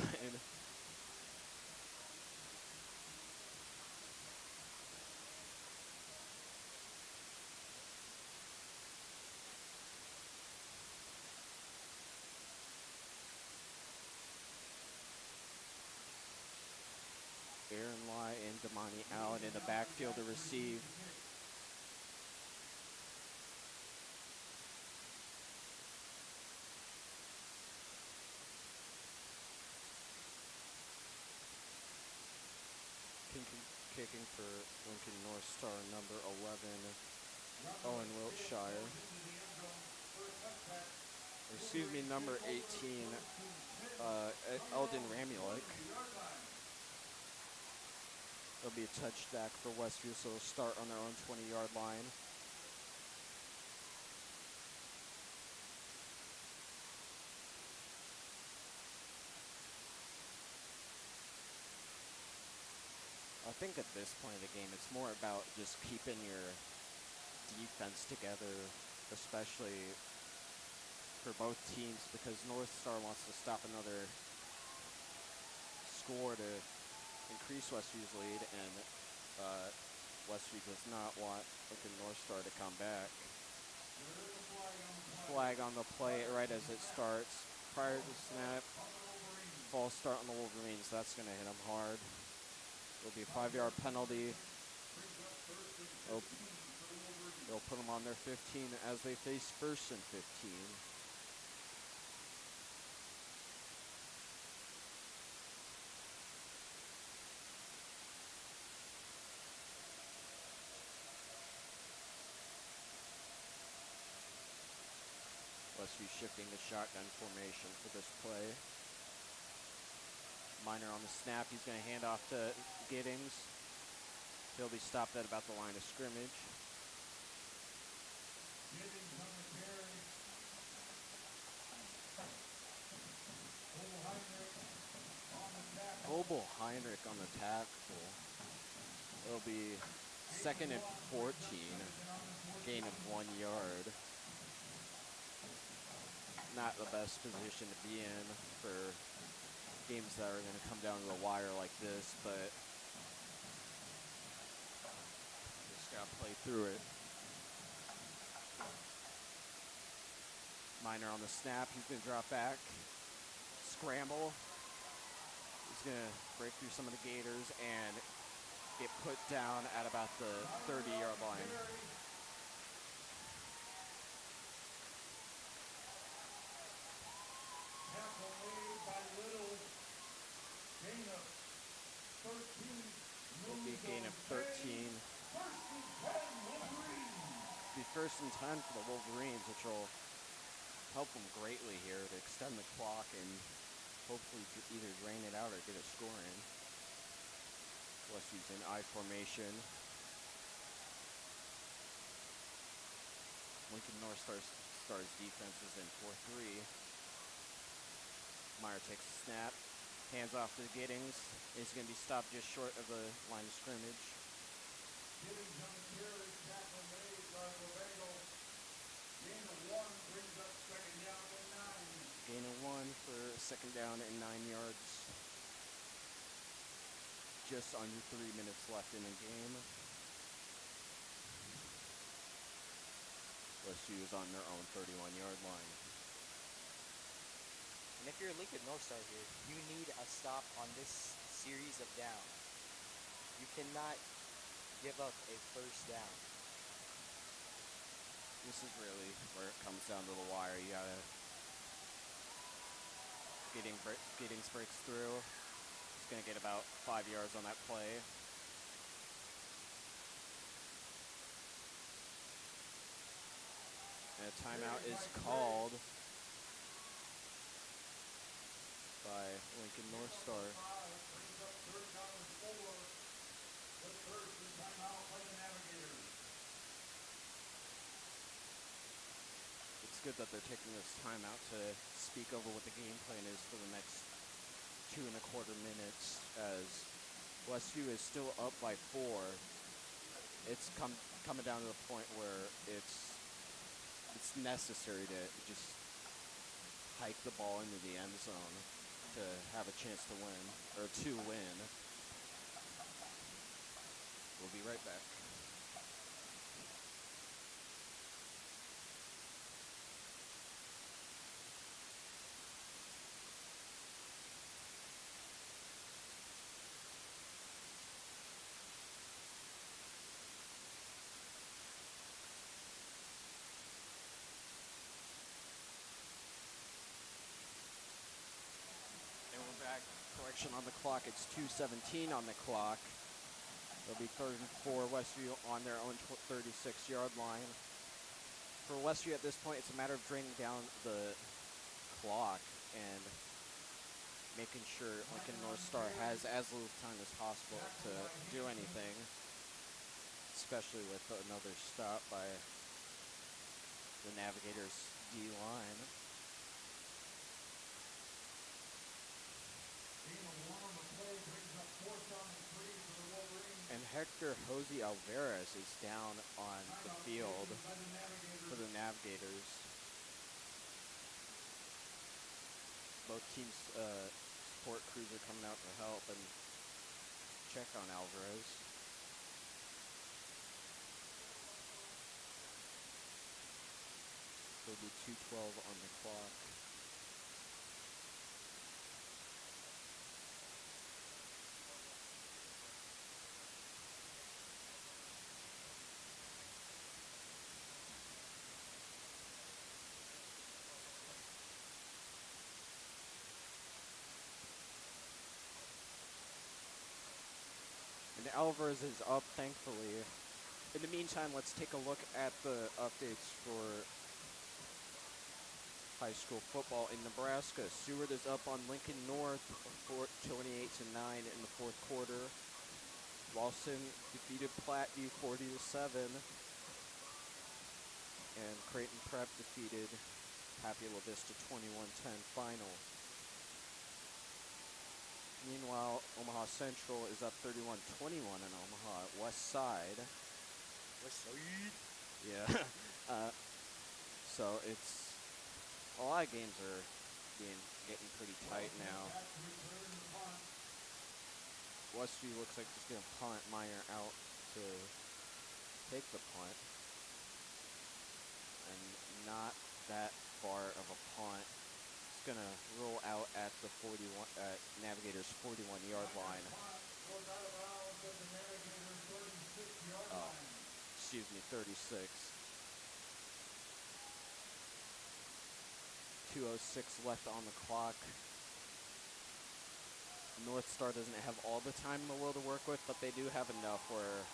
Aaron Lai and Damani Allen in the backfield to receive. Kicking for Lincoln North Star, number 11, Owen Wiltshire. Excuse me, number 18, Eldon Ramulik. It'll be a touchback for Westview, so they'll start on their own 20-yard line. I think at this point of the game, it's more about just keeping your defense together, especially for both teams, because North Star wants to stop another score to increase Westview's lead, and Westview does not want Lincoln North Star to come back. Flag on the play right as it starts. Prior to snap, false start on the Wolverines. That's going to hit them hard. It'll be a 5-yard penalty. They'll put them on their 15 as they face 1st and 15. Westview shifting the shotgun formation for this play. Miner on the snap. He's going to hand off to Giddings. He'll be stopped at about the line of scrimmage. Global Heinrich on the tackle. It'll be 2nd and 14. Gain of 1 yard. Not the best position to be in for games that are going to come down to the wire like this, but just got to play through it. Miner on the snap. He's going to drop back. Scramble. He's going to break through some of the Gators and get put down at about the 30-yard line. Will be a gain of 13. Be 1st and 10 for the Wolverines, which will help them greatly here to extend the clock and hopefully either drain it out or get a score in. Westview's in I formation. Lincoln North Star's defense is in 4-3. Meyer takes a snap. Hands off to Giddings. He's going to be stopped just short of the line of scrimmage. Giddings on the carry, tackle made by Roberto. Gain of 1 brings up 2nd down and 9. Gain of 1 for 2nd down and 9 yards. Just under 3 minutes left in the game. Westview is on their own 31-yard line. And if you're Lincoln North Star here, you need a stop on this series of downs. You cannot give up a 1st down. This is really where it comes down to the wire. You gotta Giddings breaks through. He's gonna get about 5 yards on that play. And a timeout is called by Lincoln North Star. Brings up 3rd down and 4. The 1st and timeout by the NaviGators. It's good that they're taking this timeout to speak over what the game plan is for the next 2.25 minutes, as Westview is still up by 4. It's coming down to the point where it's necessary to just hike the ball into the end zone to have a chance to win, or to win. We'll be right back. And we're back. Correction on the clock. It's 2:17 on the clock. It'll be 3rd and 4. Westview on their own 36-yard line. For Westview at this point, it's a matter of draining down the clock and making sure Lincoln North Star has as little time as possible to do anything, especially with another stop by the Navigators D-line. And Hector Jose Alvarez is down on the field for the Navigators. Both teams' support crews are coming out to help and check on Alvarez. It'll be 2:12 on the clock. And Alvarez is up, thankfully. In the meantime, let's take a look at the updates for high school football in Nebraska. Seward is up on Lincoln North, 28-9 in the 4th quarter. Lawson defeated Platteview 40-7. And Creighton Prep defeated Happy La Vista 21-10 final. Meanwhile, Omaha Central is up 31-21 in Omaha at West Side. West Side. Yeah. So it's a lot of games are getting pretty tight now. Westview looks like it's going to punt Meyer out to take the punt. And not that far of a punt. It's going to roll out at the Navigators 41-yard line. Oh, excuse me, 36. 2:06 left on the clock. North Star doesn't have all the time in the world to work with, but they do have enough where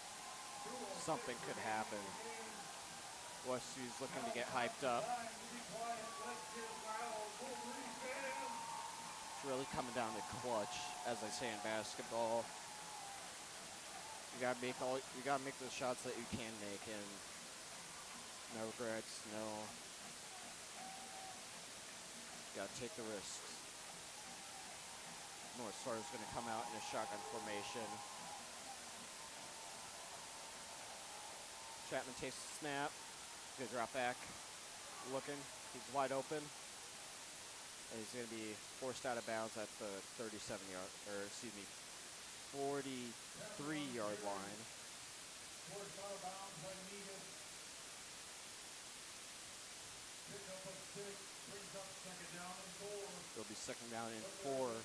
something could happen. Westview's looking to get hyped up. It's really coming down to clutch, as I say in basketball. You gotta make the shots that you can make, and no regrets, no. Gotta take the risks. North Star is gonna come out in a shotgun formation. Chapman takes the snap. He's gonna drop back. Looking. He's wide open. And he's gonna be forced out of bounds at the 43-yard line. Forced out of bounds when needed. Pick up a 6, brings up 2nd down and 4. It'll be 2nd down and 4,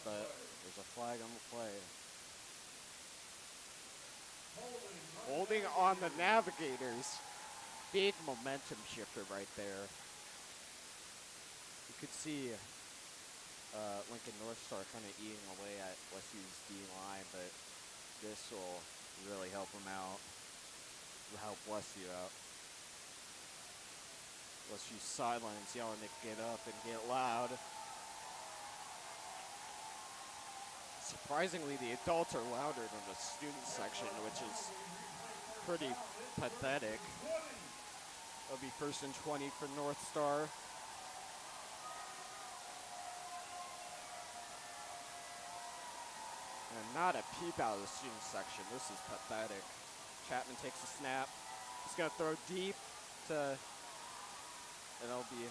but there's a flag on the play. Holding on the Navigators. Big momentum shifter right there. You could see Lincoln North Star kind of eating away at Westview's D-line, but this will really help them out. Help Westview out. Westview's sidelines yelling to get up and get loud. Surprisingly, the adults are louder than the student section, which is pretty pathetic. It'll be 1st and 20 for North Star. And not a peep out of the student section. This is pathetic. Chapman takes a snap. He's going to throw deep to, and it'll be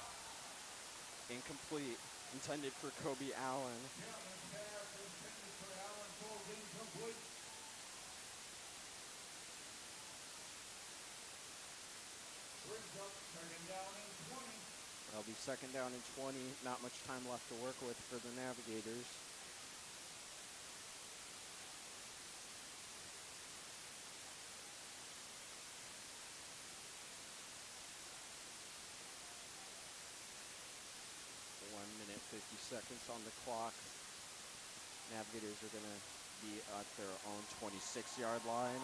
incomplete. Intended for Kobe Allen. Chapman's pass intended for Allen, falls incomplete. Brings up second down and 20. That'll be second down and 20. Not much time left to work with for the Navigators. .1 minute 50 seconds on the clock. Navigators are going to be at their own 26-yard line.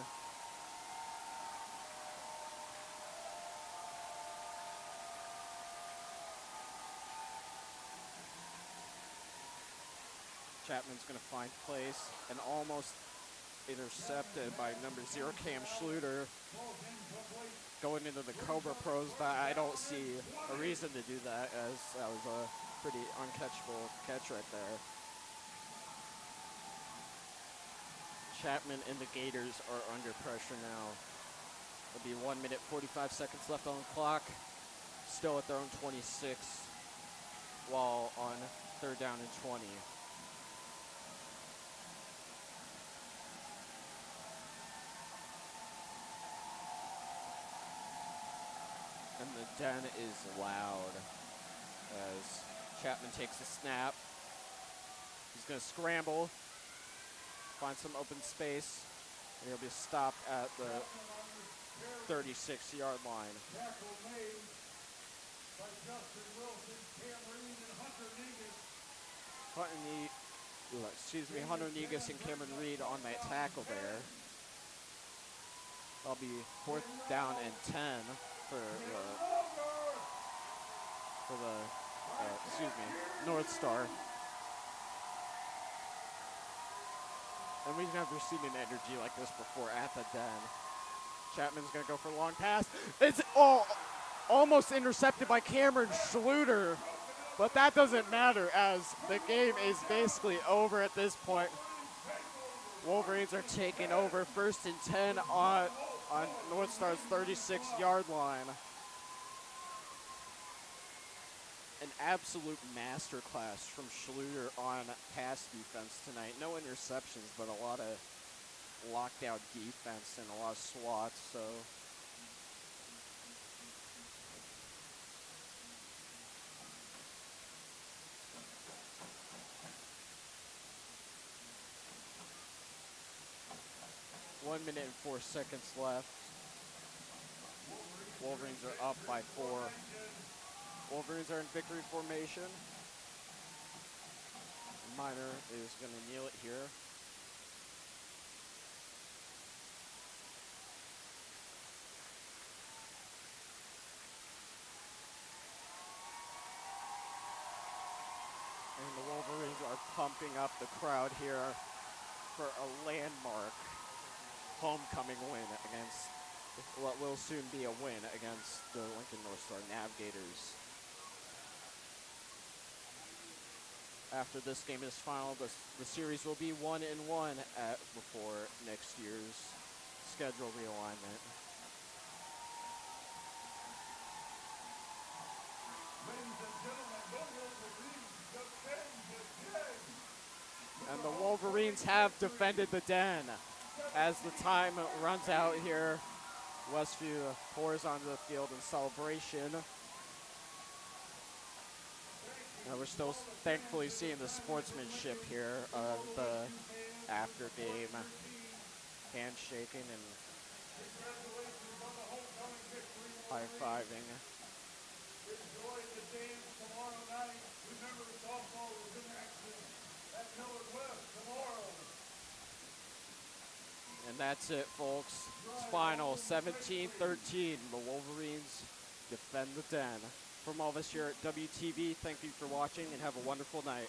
Chapman's going to find place and almost intercepted by number 0, Cam Schluter. Going into the Cobra Pros, but I don't see a reason to do that, as that was a pretty uncatchable catch right there. Chapman and the Gators are under pressure now. It'll be 1 minute 45 seconds left on the clock. Still at their own 26, while on third down and 20. And the den is loud as Chapman takes a snap. He's going to scramble, find some open space, and he'll be stopped at the 36-yard line. Tackle made by Justin Wilson, Cam Reed, and Hunter Negus. Hunter Negus and Cameron Reed on that tackle there. That'll be fourth down and 10 for the North Star. And we've never seen an energy like this before at the den. Chapman's gonna go for a long pass. It's almost intercepted by Cameron Schluter, but that doesn't matter as the game is basically over at this point. Wolverines are taking over, 1st and 10 on North Star's 36-yard line. An absolute masterclass from Schluter on pass defense tonight. No interceptions, but a lot of lockdown defense and a lot of swats. So .1 minute and 4 seconds left. Wolverines are up by 4. Wolverines are in victory formation. Miner is going to kneel it here. And the Wolverines are pumping up the crowd here for a landmark homecoming win against what will soon be a win against the Lincoln North Star Navigators. After this game is final, the series will be 1-1 before next year's schedule realignment. And the Wolverines have defended the den. As the time runs out here, Westview pours onto the field in celebration. We're still thankfully seeing the sportsmanship here of the after game handshaking and high-fiving. Enjoy the dance tomorrow night. Remember, softball is in action at Millard West tomorrow. And that's it, folks. It's final 17-13. The Wolverines defend the den. From all of us here at WTV, thank you for watching and have a wonderful night.